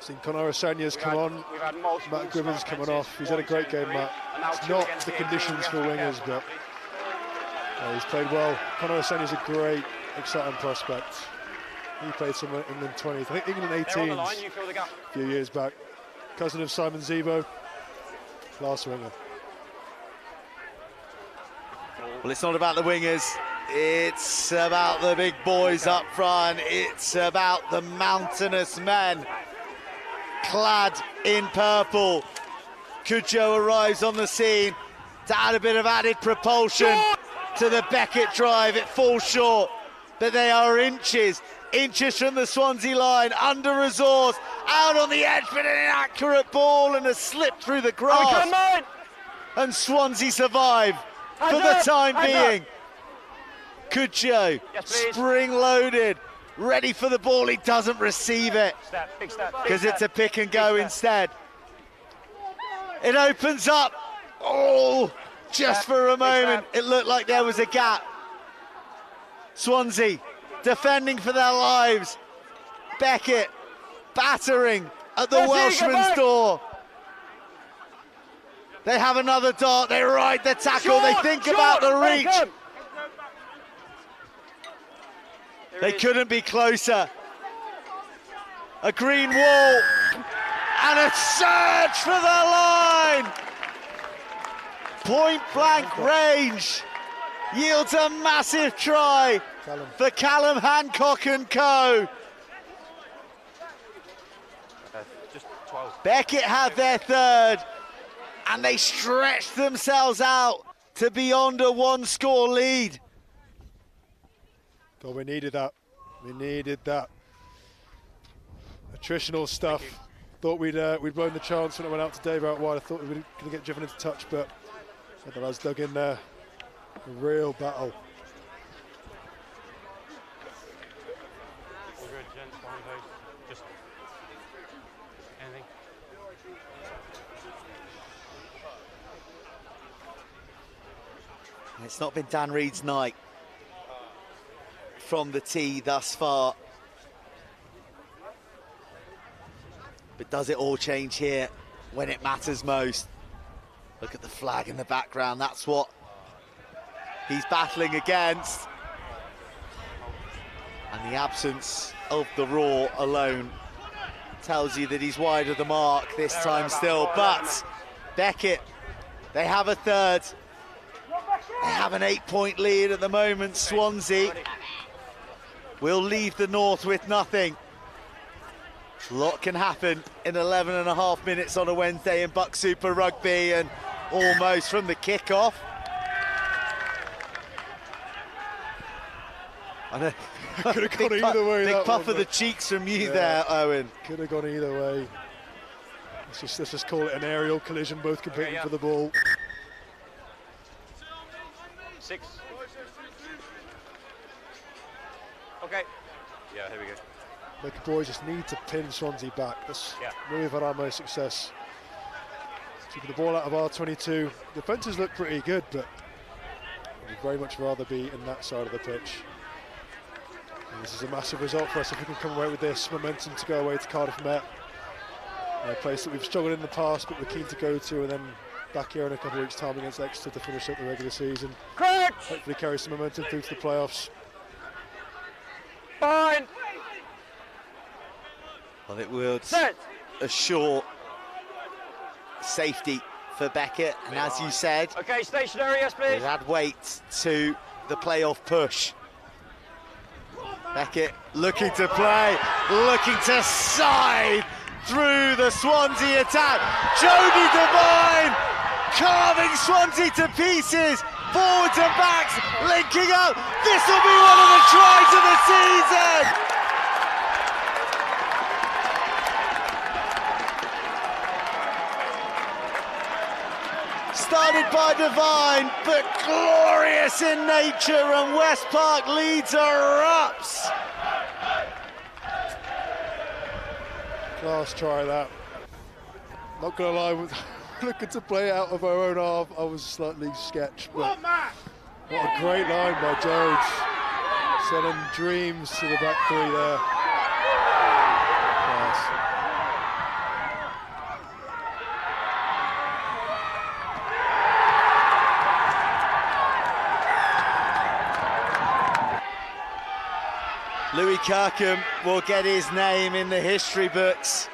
S13: Seen Conor Osanya's come on, Matt Gribbon's coming off. He's had a great game, Matt. It's not the conditions for wingers, but he's played well. Conor Osanya's a great, exciting prospect. He played some England 20s, I think England 18s a few years back. Cousin of Simon Zebo, class winger.
S5: Well, it's not about the wingers. It's about the big boys up front. It's about the mountainous men clad in purple. Cujo arrives on the scene to add a bit of added propulsion to the Beckett drive. It falls short, but they are inches from the Swansea line, under-resourced, out on the edge, but an inaccurate ball and a slip through the grass. And Swansea survive for the time being. Cujo, spring-loaded, ready for the ball. He doesn't receive it because it's a pick and go instead. It opens up. Oh, just for a moment, it looked like there was a gap. Swansea defending for their lives. Beckett battering at the Welshman's door. They have another dart. They ride the tackle. They think about the reach. They couldn't be closer. A green wall and a surge for the line. Point blank range yields a massive try for Callum Hancock and co. Beckett had their third and they stretched themselves out to beyond a one-score lead.
S13: God, we needed that. We needed that. Attritional stuff. Thought we'd blown the chance when it went out to Dave out wide. I thought we were going to get driven into touch, but the lads dug in there. A real battle.
S10: All good, gents, behind those. Just anything.
S5: It's not been Dan Reid's night from the tee thus far. But does it all change here when it matters most? Look at the flag in the background. That's what he's battling against. And the absence of the roar alone tells you that he's wide of the mark this time still. But Beckett, they have a third. They have an 8-point lead at the moment. Swansea will leave the north with nothing. A lot can happen in 11.5 minutes on a Wednesday in BUCS Super Rugby, and almost from the kickoff. I know.
S13: Could have gone either way.
S5: Big puff of the cheeks from you there, Owen.
S13: Could have gone either way. Let's just call it an aerial collision, both competing for the ball.
S10: 6. Okay. Yeah, here we go.
S13: The boys just need to pin Swansea back. That's where we've had our most success. Keeping the ball out of our 22. Defences look pretty good, but we'd very much rather be in that side of the pitch. And this is a massive result for us if we can come away with this momentum to go away to Cardiff Met. A place that we've struggled in the past, but we're keen to go to, and then back here in a couple of weeks' time against Exeter to finish up the regular season. Hopefully carry some momentum through to the playoffs.
S10: Fine.
S5: Well, it would assure safety for Beckett, and as you said,
S10: okay, stationary, yes please.
S5: It add weight to the playoff push. Beckett looking to play, looking to side through the Swansea attack. Jody Devine carving Swansea to pieces, forwards and backs linking up. This will be one of the tries of the season. Started by Devine, but glorious in nature, and West Park Leeds erupts.
S13: Class try that. Not gonna lie, looking to play out of our own half, I was slightly sketched, but what a great line by Jodes. Sending dreams to the back three there. Class.
S5: Louis Kirkham will get his name in the history books,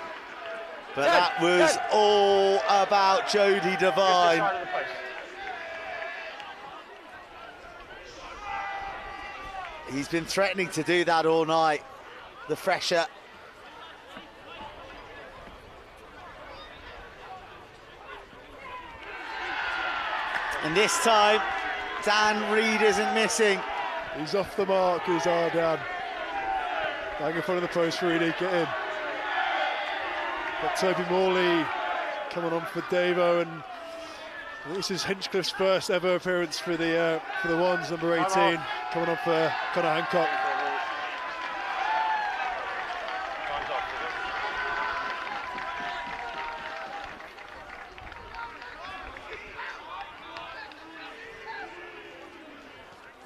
S5: but that was all about Jody Devine. He's been threatening to do that all night, the fresher. And this time, Dan Reid isn't missing.
S13: He's off the mark, is our Dan. Bang in front of the post, Reedy, get in. Got Toby Morley coming on for Davo, and I think this is Hinchcliffe's first ever appearance for the ones, number 18, coming on for Connor Hancock.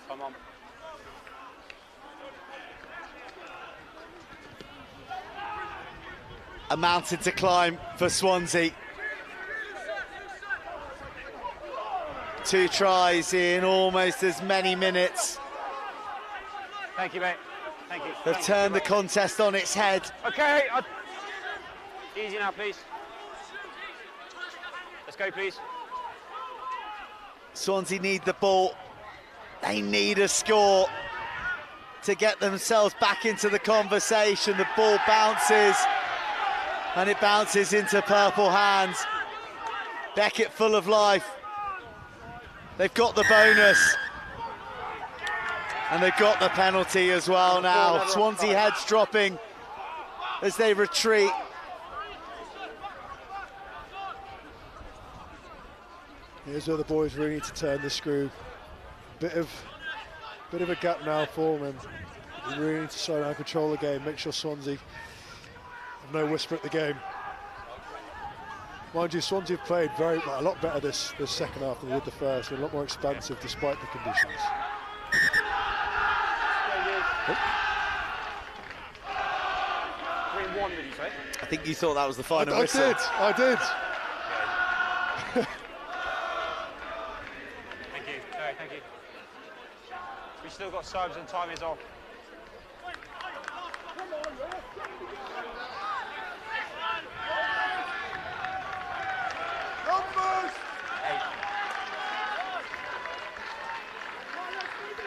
S10: Come on.
S5: A mountain to climb for Swansea. 2 tries in almost as many minutes.
S10: Thank you, mate. Thank you.
S5: They've turned the contest on its head.
S10: Okay. Easy now, please. Let's go, please.
S5: Swansea need the ball. They need a score to get themselves back into the conversation. The ball bounces, and it bounces into purple hands. Beckett full of life. They've got the bonus, and they've got the penalty as well now. Swansea heads dropping as they retreat.
S13: Here's where the boys really need to turn the screw. Bit of a gap now for them, and they really need to slow down, control the game, make sure Swansea have no whisper at the game. Mind you, Swansea have played a lot better this second half than they did the first. They're a lot more expansive despite the conditions.
S10: One, did you say?
S5: I think you thought that was the final
S13: I
S5: whistle.
S13: I did.
S10: Thank you. All right, thank you. We still got subs and time is off.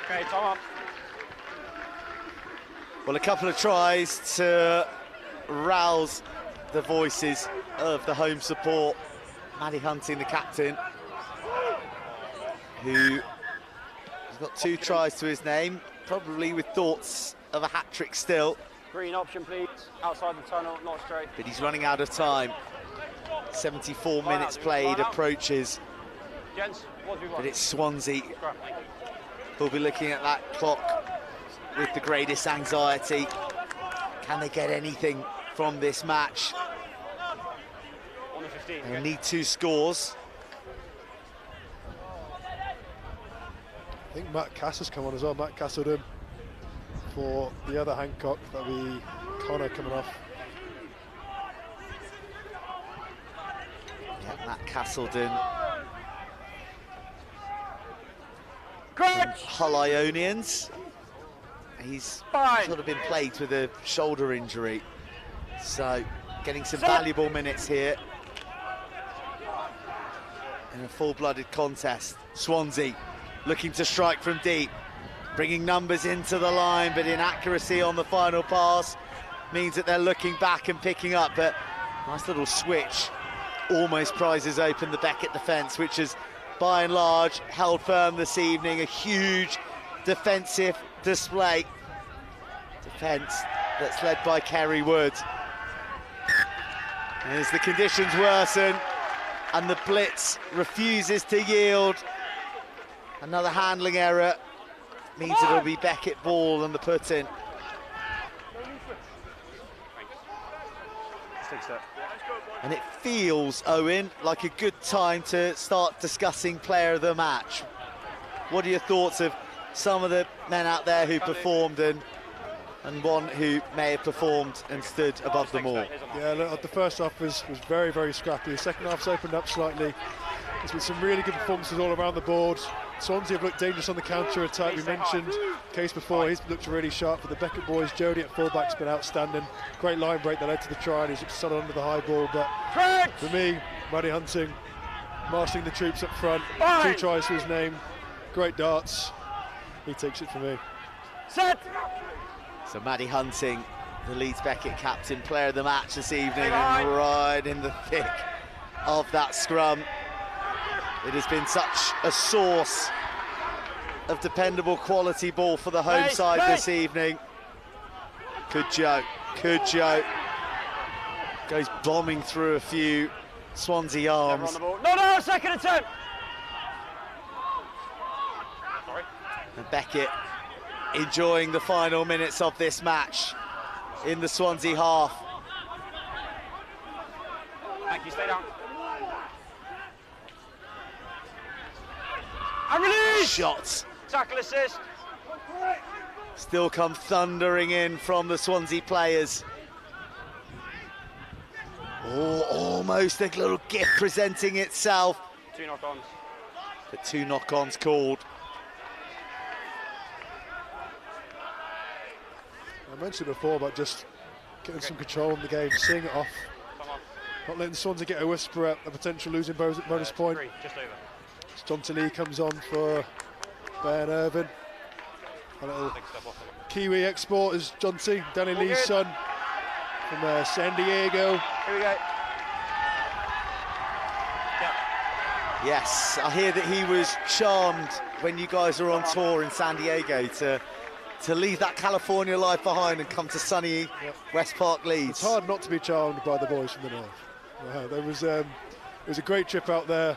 S10: Okay, time up.
S5: Well, a couple of tries to rouse the voices of the home support. Maddie Hunting, the captain, who has got 2 tries to his name, probably with thoughts of a hat-trick still.
S10: Green option, please. Outside the tunnel, not straight.
S5: But he's running out of time. 74 minutes played approaches.
S10: Gents, what do we want?
S5: But it's Swansea who'll be looking at that clock with the greatest anxiety. Can they get anything from this match?
S10: On the 15.
S5: They'll need 2 scores.
S13: I think Matt Cass has come on as well. Matt Castleton for the other Hancock. That'll be Connor coming off.
S5: Yeah, Matt Castleton. Hull Ionians. He's sort of been plagued with a shoulder injury, so getting some valuable minutes here in a full-blooded contest. Swansea looking to strike from deep, bringing numbers into the line, but inaccuracy on the final pass means that they're looking back and picking up. But nice little switch almost prizes open the Beckett defence, which is by and large held firm this evening. A huge defensive display. Defence that's led by Kerry Wood. And as the conditions worsen and the blitz refuses to yield, another handling error means it'll be Beckett ball and the put-in. And it feels, Owen, like a good time to start discussing player of the match. What are your thoughts of some of the men out there who performed and one who may have performed and stood above them all?
S13: Yeah, look, the first half was very, very scrappy. The second half's opened up slightly. There's been some really good performances all around the board. Swansea have looked dangerous on the counter-attack. We mentioned Case before, he's looked really sharp. For the Beckett boys, Jody at fullback's been outstanding. Great line break that led to the try, and he's looked solid under the high ball. But for me, Maddie Hunting, marshalling the troops up front, 2 tries to his name, great darts. He takes it for me.
S10: Set!
S5: So Maddie Hunting, the Leeds Beckett captain, player of the match this evening, and right in the thick of that scrum. It has been such a source of dependable quality ball for the home side this evening. Good Joe, goes bombing through a few Swansea arms.
S10: No, second attempt! Sorry.
S5: And Beckett enjoying the final minutes of this match in the Swansea half.
S10: Thank you, stay down. And release!
S5: Shots.
S10: Tackle assist.
S5: Still come thundering in from the Swansea players. Oh, almost a little gift presenting itself.
S10: 2 knock-ons.
S5: But 2 knock-ons called.
S13: I mentioned before about just getting some control in the game, seeing it off. Not letting Swansea get a whisper at a potential losing bonus point.
S10: Just over.
S13: Jonty Lee comes on for Ben Irvin. A little Kiwi export is Jonty, Danny Lee's son from San Diego.
S10: Here we go.
S5: Yes, I hear that he was charmed when you guys were on tour in San Diego to leave that California life behind and come to sunny West Park, Leeds.
S13: It's hard not to be charmed by the boys from the north. There was it was a great trip out there.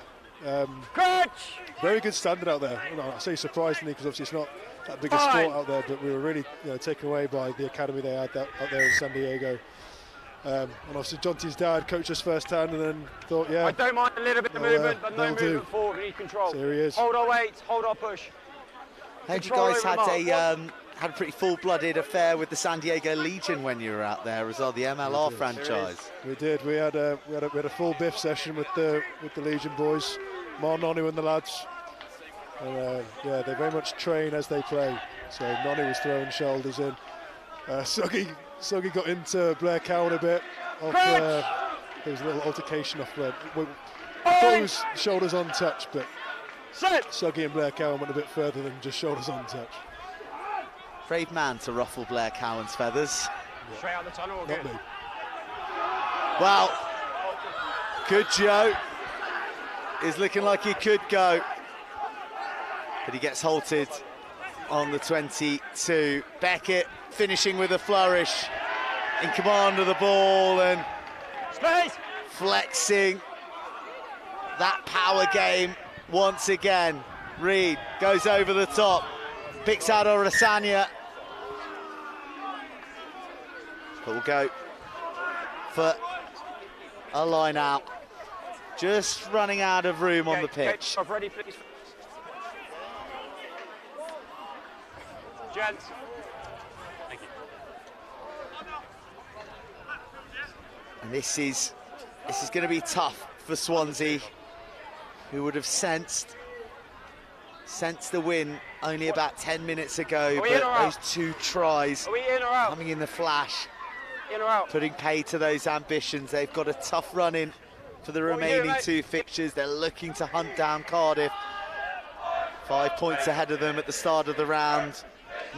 S13: Very good standard out there. I say surprisingly because obviously it's not that big a sport out there, but we were really taken away by the academy they had out there in San Diego. And obviously Jonty's dad coached us first hand and then thought,
S10: I don't mind a little bit of movement, but no movement forward, we need control.
S13: So here he is.
S10: Hold our weight, hold our push.
S5: Heard you guys had a pretty full-blooded affair with the San Diego Legion when you were out there as well, the MLR franchise.
S13: We did. We had a full biff session with the Legion boys, Mar Nonu and the lads. And yeah, they very much train as they play. So Nonny was throwing shoulders in. Suggy got into Blair Cowan a bit. There was a little altercation off there. I thought it was shoulders on touch, but Suggy and Blair Cowan went a bit further than just shoulders on touch.
S3: Brave man to ruffle Blair Cowan's feathers.
S10: Yeah. Straight out the tunnel or
S13: Not
S10: good?
S13: me.
S3: Well, good Joe. Is looking like he could go. But he gets halted on the 22. Beckett finishing with a flourish, in command of the ball and flexing that power game once again. Reed goes over the top, picks out Orasanya. But we'll go for a line out. Just running out of room on the pitch.
S10: Ready, please. Gents. Thank you.
S3: And this is going to be tough for Swansea, who would have sensed the win only about 10 minutes ago, but those two tries coming in the flash, putting pay to those ambitions. They've got a tough run in for the remaining two fixtures. They're looking to hunt down Cardiff. 5 points ahead of them at the start of the round.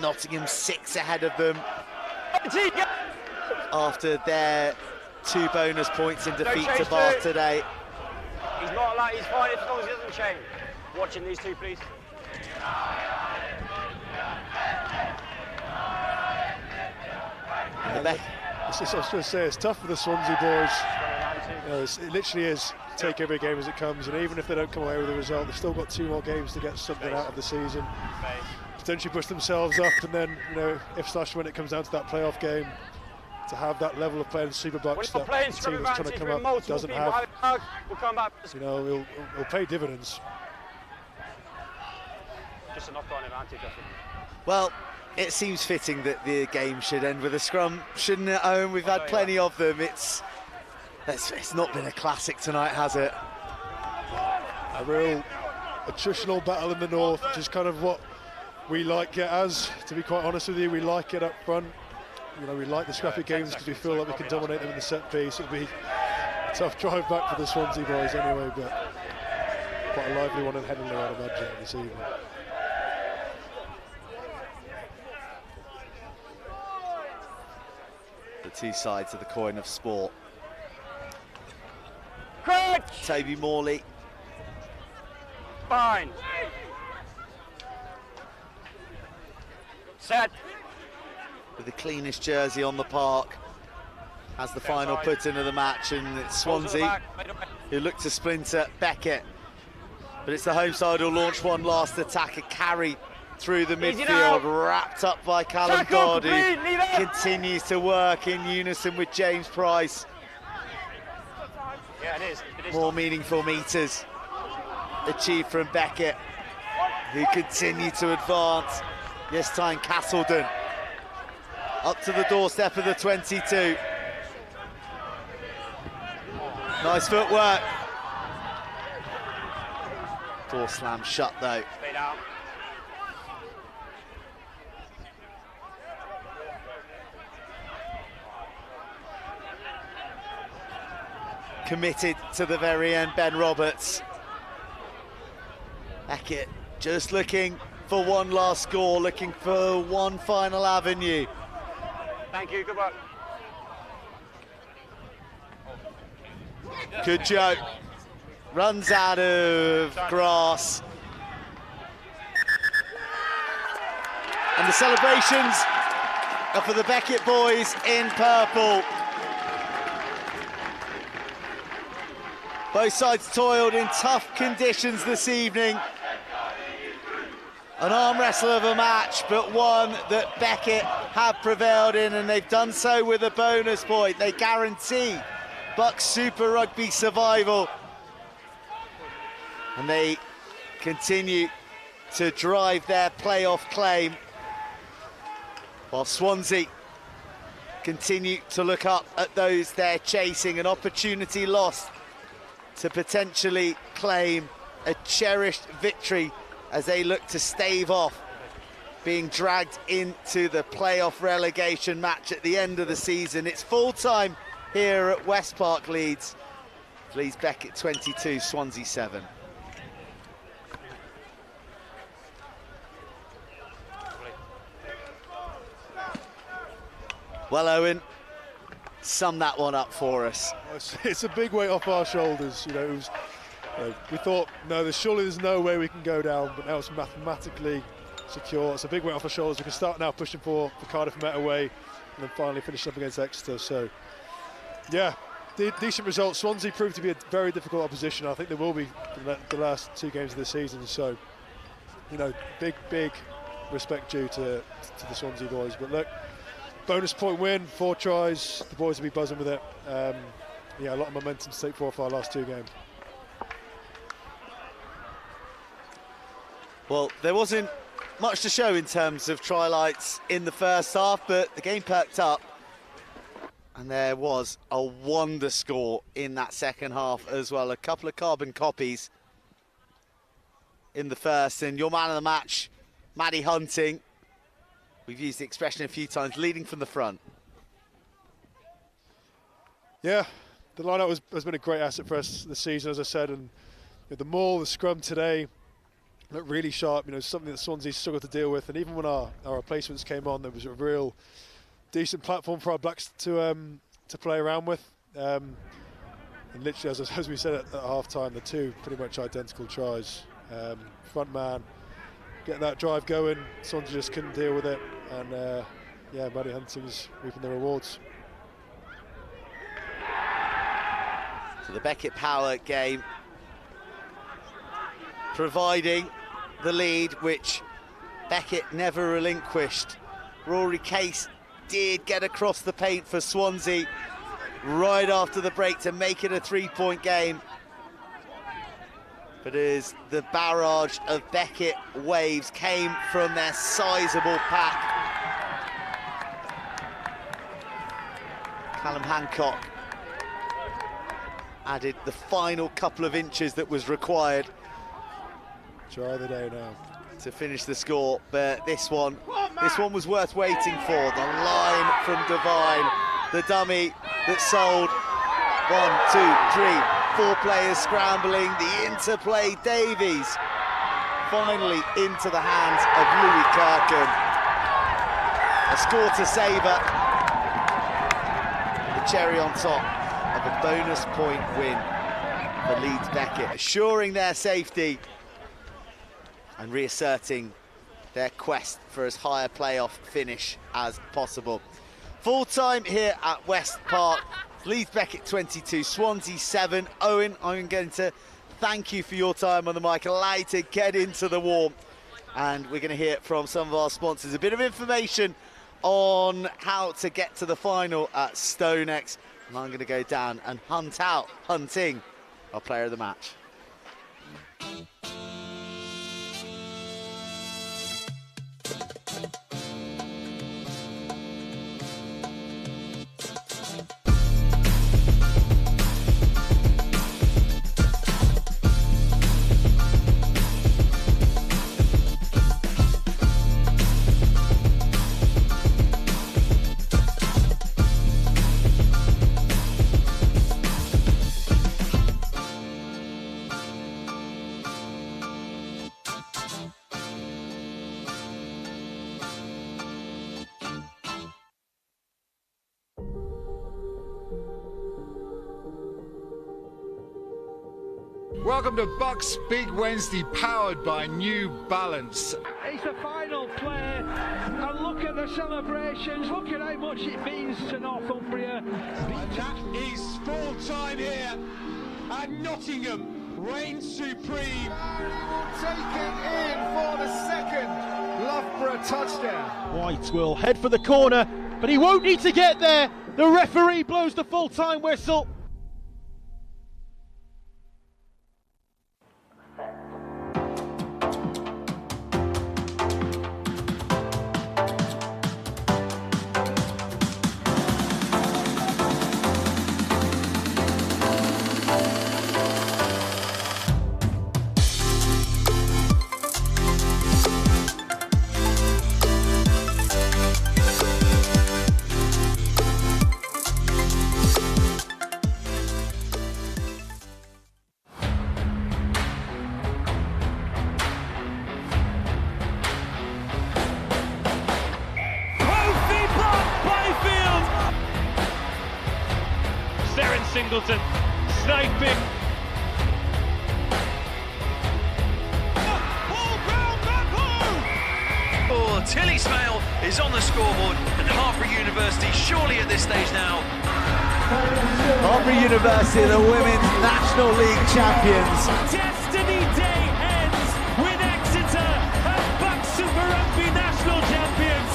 S3: Nottingham 6 ahead of them after their 2 bonus points in defeat to Bath today.
S10: He's not allowed, he's fine as long as he doesn't change. Watching these two, please.
S13: I was going to say, it's tough for the Swansea boys. You know, it literally is take every game as it comes, and even if they don't come away with a result, they've still got 2 more games to get something out of the season. Potentially push themselves up, and then, you know, when it comes down to that playoff game, to have that level of play in Super BUCS that the team that's trying to come up doesn't have, you know, it'll pay dividends.
S10: Just a knock-on advantage, I think.
S3: Well, it seems fitting that the game should end with a scrum, shouldn't it, Owen? We've had plenty of them. It's not been a classic tonight, has it?
S13: A real attritional battle in the north, which is kind of what we like it as, to be quite honest with you. We like it up front. You know, we like the scrappy games because we feel like we can dominate them in the set piece. It'll be a tough drive back for the Swansea boys anyway, but quite a lively one in Headingley, I'd imagine, this evening.
S3: The two sides of the coin of sport. Toby Morley.
S10: Fine. Set.
S3: With the cleanest jersey on the park, has the final put into the match, and it's Swansea who look to splinter Beckett. But it's the home side who'll launch one last attack, a carry through the midfield, wrapped up by Callum Dodd, who continues to work in unison with James Price.
S10: Yeah, it is.
S3: More meaningful meters achieved from Beckett, who continue to advance. This time Castledon up to the doorstep of the 22. Nice footwork. Door slam shut though. Committed to the very end, Ben Roberts. Beckett just looking for one last score, looking for one final avenue.
S10: Thank you, good luck.
S3: Good Joe. Runs out of grass. And the celebrations are for the Beckett boys in purple. Both sides toiled in tough conditions this evening. An arm wrestle of a match, but one that Beckett have prevailed in, and they've done so with a bonus point. They guarantee BUCS Super Rugby survival. And they continue to drive their playoff claim, while Swansea continue to look up at those they're chasing. An opportunity lost to potentially claim a cherished victory
S5: as they look to stave off being dragged into the playoff relegation match at the end of the season. It's full time here at West Park, Leeds. Leeds Beckett 22, Swansea 7. Well, Owen, sum that one up for us.
S13: It's a big weight off our shoulders. You know, it was, we thought, no, surely there's no way we can go down, but now it's mathematically secure. It's a big weight off our shoulders. We can start now pushing for Cardiff Met away, and then finally finish up against Exeter. So, yeah, decent results. Swansea proved to be a very difficult opposition. I think they will be for the last 2 games of the season. So, you know, big respect due to the Swansea boys. But look, bonus point win, 4 tries. The boys will be buzzing with it. Yeah, a lot of momentum to take forward for our last 2 games.
S5: Well, there wasn't much to show in terms of try lights in the first half, but the game perked up. And there was a wonder score in that second half as well. A couple of carbon copies in the first. And your man of the match, Maddie Hunting, we've used the expression a few times, leading from the front.
S13: Yeah, the line-out has been a great asset for us this season, as I said. And the maul, the scrum today looked really sharp. You know, something that Swansea struggled to deal with. And even when our replacements came on, there was a real decent platform for our blacks to play around with. And literally, as we said at half-time, the 2 pretty much identical tries. Front man, get that drive going. Swansea just couldn't deal with it. And yeah, Maddie Hunting's reaping the rewards.
S5: So the Beckett Power game providing the lead, which Beckett never relinquished. Rory Case did get across the paint for Swansea right after the break to make it a 3-point game. But as the barrage of Beckett waves came from their sizable pack, Callum Hancock added the final couple of inches that was required.
S13: Try of the day now
S5: to finish the score, but this one was worth waiting for. The line from Devine, the dummy that sold 1, 2, 3, 4 players scrambling, the interplay Davies finally into the hands of Louis Kirkham. A score to savour, the cherry on top of a bonus point win for Leeds Beckett, assuring their safety and reasserting their quest for as high a playoff finish as possible. Full time here at West Park, Leeds Beckett 22, Swansea 7. Owen, I'm going to thank you for your time on the mic, allow you to get into the warmth, and we're going to hear from some of our sponsors a bit of information on how to get to the final at StoneX, and I'm going to go down and Hunting, our player of the match.
S11: Welcome to BUCS Big Wednesday, powered by New Balance.
S12: It's the final play, and look at the celebrations, look at how much it means to Northumbria.
S4: And that is full time here at Nottingham, reigns supreme.
S11: Will take it in for the second Loughborough touchdown.
S1: White will head for the corner, but he won't need to get there. The referee blows the full-time whistle.
S2: Singleton sniping.
S6: Tilly Smale is on the scoreboard, and Harper University surely at this stage now.
S3: Harper University, the Women's National League champions.
S2: Destiny Day ends with Exeter as BUCS Super Rugby national champions.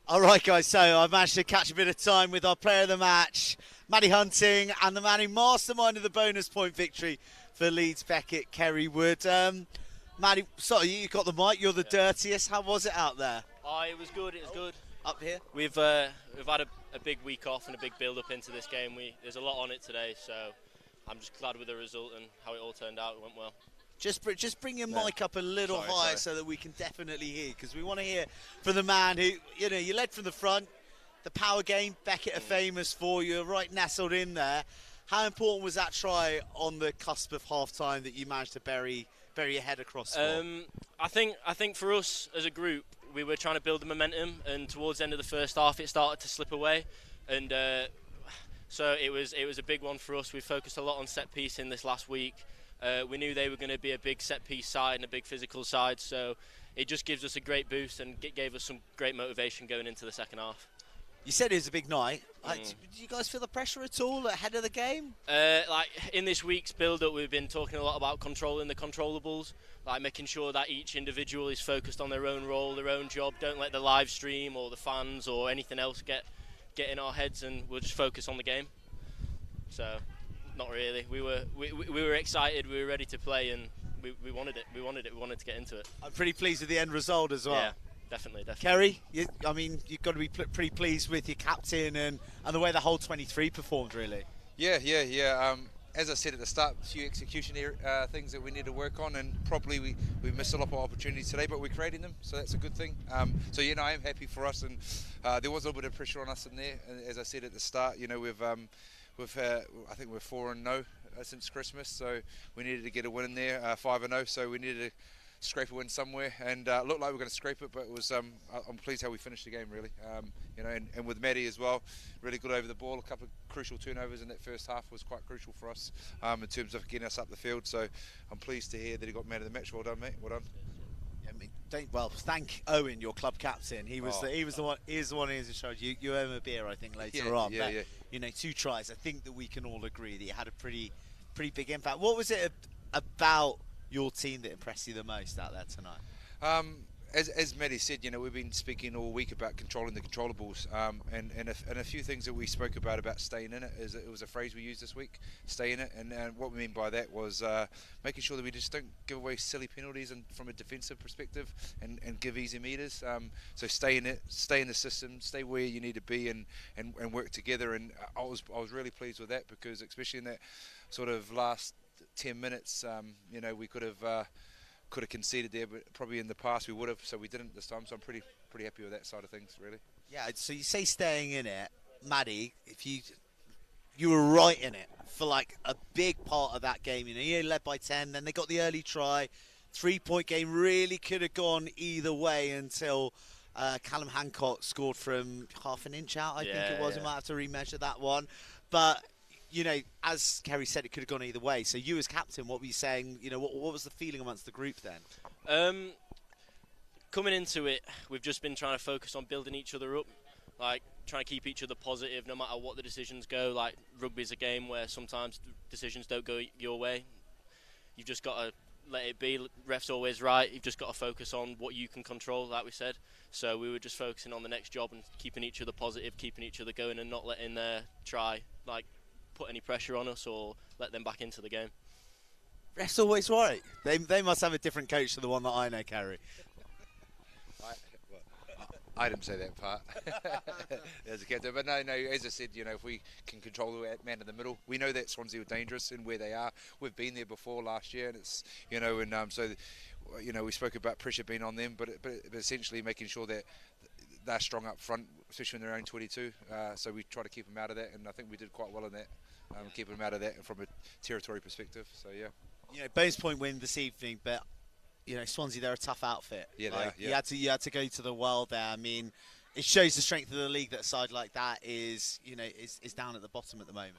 S5: All right, guys, so I've managed to catch a bit of time with our player of the match, Maddie Hunting, and the man who masterminded the bonus point victory for Leeds Beckett, Kerry Wood. Maddie, sorry, you got the mic, you're the dirtiest. How was it out there?
S15: Oh, it was good, it was good.
S5: Up here?
S15: We've had a big week off and a big build-up into this game. There's a lot on it today, so I'm just glad with the result and how it all turned out. It went well.
S5: Just bring your mic up a little higher so that we can definitely hear, because we want to hear from the man who, you know, you led from the front, the power game, Beckett are famous for, you're right nestled in there. How important was that try on the cusp of half-time that you managed to bury your head across?
S15: I think for us as a group, we were trying to build the momentum, and towards the end of the first half, it started to slip away, and so it was a big one for us. We focused a lot on set piece in this last week. We knew they were going to be a big set piece side and a big physical side, so it just gives us a great boost and gave us some great motivation going into the second half.
S5: You said it was a big night. Did you guys feel the pressure at all ahead of the game?
S15: Like in this week's build-up, we've been talking a lot about controlling the controllables, like making sure that each individual is focused on their own role, their own job. Don't let the live stream or the fans or anything else get in our heads, and we'll just focus on the game. So. Not really. We were excited. We were ready to play, and we wanted it. We wanted to get into it.
S5: I'm pretty pleased with the end result as well.
S15: Yeah, definitely.
S5: Kerry, you've got to be pretty pleased with your captain and the way the whole 23 performed, really.
S8: Yeah. As I said at the start, a few execution things that we need to work on, and probably we missed a lot of opportunities today, but we're creating them, so that's a good thing. So I am happy for us, and there was a little bit of pressure on us in there. And as I said at the start, I think we're 4-0 since Christmas, so we needed to get a win in there, 5-0, so we needed to scrape a win somewhere, and it looked like we were going to scrape it, but it was I'm pleased how we finished the game, really. And with Maddie as well, really good over the ball. A couple of crucial turnovers in that first half was quite crucial for us in terms of getting us up the field, so I'm pleased to hear that he got man of the match. Well done, mate. Well done.
S5: Thank Owen, your club captain. He was the one who showed you. You owe him a beer, I think, later on.
S8: Yeah.
S5: 2 tries. I think that we can all agree that he had a pretty big impact. What was it about your team that impressed you the most out there tonight?
S8: as Matty said, you know, we've been speaking all week about controlling the controllables, and a few things that we spoke about staying in it. It was a phrase we used this week, stay in it, and what we mean by that was making sure that we just don't give away silly penalties and from a defensive perspective and give easy meters. So stay in it, stay in the system, stay where you need to be, and work together. And I was really pleased with that, because especially in that sort of last 10 minutes, you know, we could have conceded there, but probably in the past we would have, so we didn't this time. So I'm pretty happy with that side of things, really.
S5: Yeah, so you say staying in it, Maddie, if you were right in it for like a big part of that game. You know, you led by 10, then they got the early try, 3-point game, really could have gone either way until Callum Hancock scored from half an inch out, I think it was. We might have to remeasure that one, but you know, as Kerry said, it could have gone either way. So you as captain, what were you saying? You know, what was the feeling amongst the group then?
S15: Coming into it, we've just been trying to focus on building each other up, like trying to keep each other positive no matter what the decisions go. Like, rugby's a game where sometimes decisions don't go your way. You've just got to let it be. Ref's always right. You've just got to focus on what you can control, like we said. So we were just focusing on the next job and keeping each other positive, keeping each other going, and not letting try put any pressure on us or let them back into the game.
S5: Ref's always right. They must have a different coach to the one that I know, Kerry.
S8: I didn't say that part as a captain, but no, as I said, you know, if we can control the man in the middle, we know that Swansea are dangerous in where they are. We've been there before last year, and it's, you know, and so, you know, we spoke about pressure being on them, but essentially making sure that they're strong up front, especially in their own 22. So we try to keep them out of that, and I think we did quite well in that, keeping them out of that from a territory perspective. So yeah.
S5: You know, bonus point win this evening, but you know, Swansea, they're a tough outfit.
S8: Yeah,
S5: like,
S8: they are,
S5: you had to go to the world there. I mean, it shows the strength of the league that a side like that is, you know, is down at the bottom at the moment.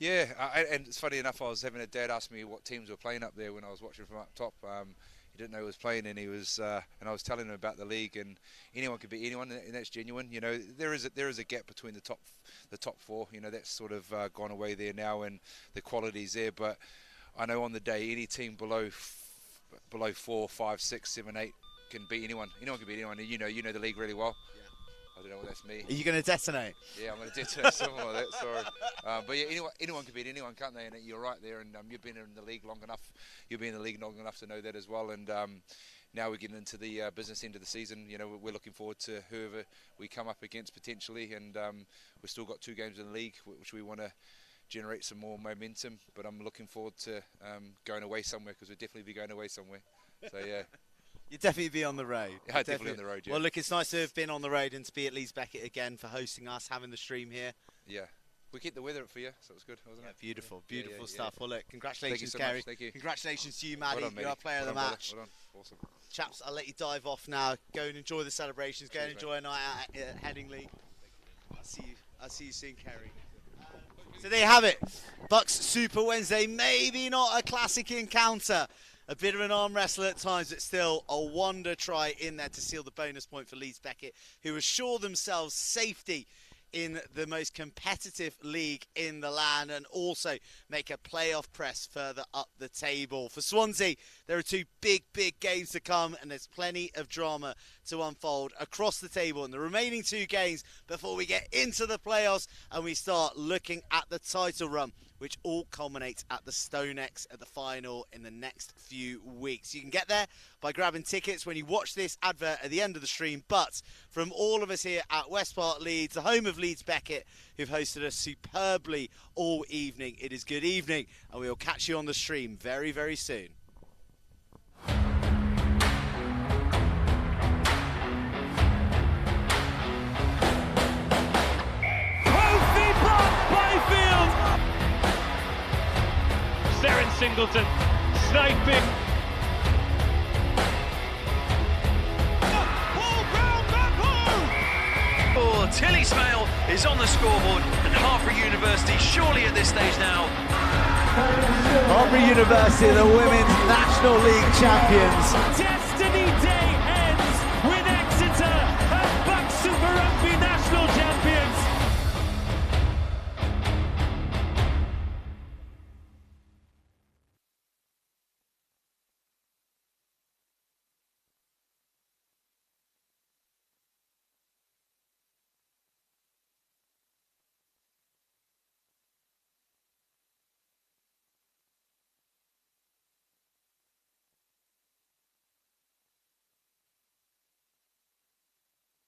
S8: Yeah, and it's funny enough, I was having a dad ask me what teams were playing up there when I was watching from up top. He didn't know who was playing, and and I was telling him about the league, and anyone could beat anyone, and that's genuine. You know, there is a gap between the top four. You know, that's sort of gone away there now, and the quality's there. But I know on the day, any team below 4, 5, 6, 7, 8 can beat anyone. Anyone can beat anyone. And you know the league really well. Yeah. I don't know what that's me.
S5: Are you going to detonate?
S8: Yeah, I'm going to detonate something like that. Sorry, but yeah, anyone can beat anyone, can't they? And you're right there. And you've been in the league long enough. You've been in the league long enough to know that as well. And now we're getting into the business end of the season. You know, we're looking forward to whoever we come up against potentially. And we've still got 2 games in the league, which we want to generate some more momentum, but I'm looking forward to going away somewhere, because we'll definitely be going away somewhere. So yeah.
S5: You'd definitely be on the road.
S8: Yeah, definitely on the road, yeah.
S5: Well, look, it's nice to have been on the road and to be at Leeds Beckett again for hosting us, having the stream here.
S8: Yeah. We kept the weather up for you, so it was good, wasn't it?
S5: Beautiful stuff. Well, look, congratulations,
S8: so
S5: Kerry.
S8: Thank you.
S5: Congratulations to you, Maddie.
S8: Well done,
S5: You're our player of the match.
S8: Well done. Awesome.
S5: Chaps, I'll let you dive off now. Go and enjoy the celebrations. Go and enjoy a night out at Heading League. I'll see you soon, Kerry. So there you have it. BUCS Super Wednesday. Maybe not a classic encounter. A bit of an arm wrestle at times, but still a wonder try in there to seal the bonus point for Leeds Beckett, who assure themselves safety in the most competitive league in the land, and also make a playoff press further up the table. For Swansea, there are 2 big games to come, and there's plenty of drama to unfold across the table in the remaining 2 games before we get into the playoffs and we start looking at the title run, which all culminates at the StoneX at the final in the next few weeks. You can get there by grabbing tickets when you watch this advert at the end of the stream. But from all of us here at West Park Leeds, the home of Leeds Beckett, who've hosted us superbly all evening, it is good evening, and we will catch you on the stream very, very soon.
S2: Darren Singleton sniping.
S6: Oh, Tilly Smale is on the scoreboard, and Harper University surely at this stage now.
S5: Harper University, the Women's National League champions.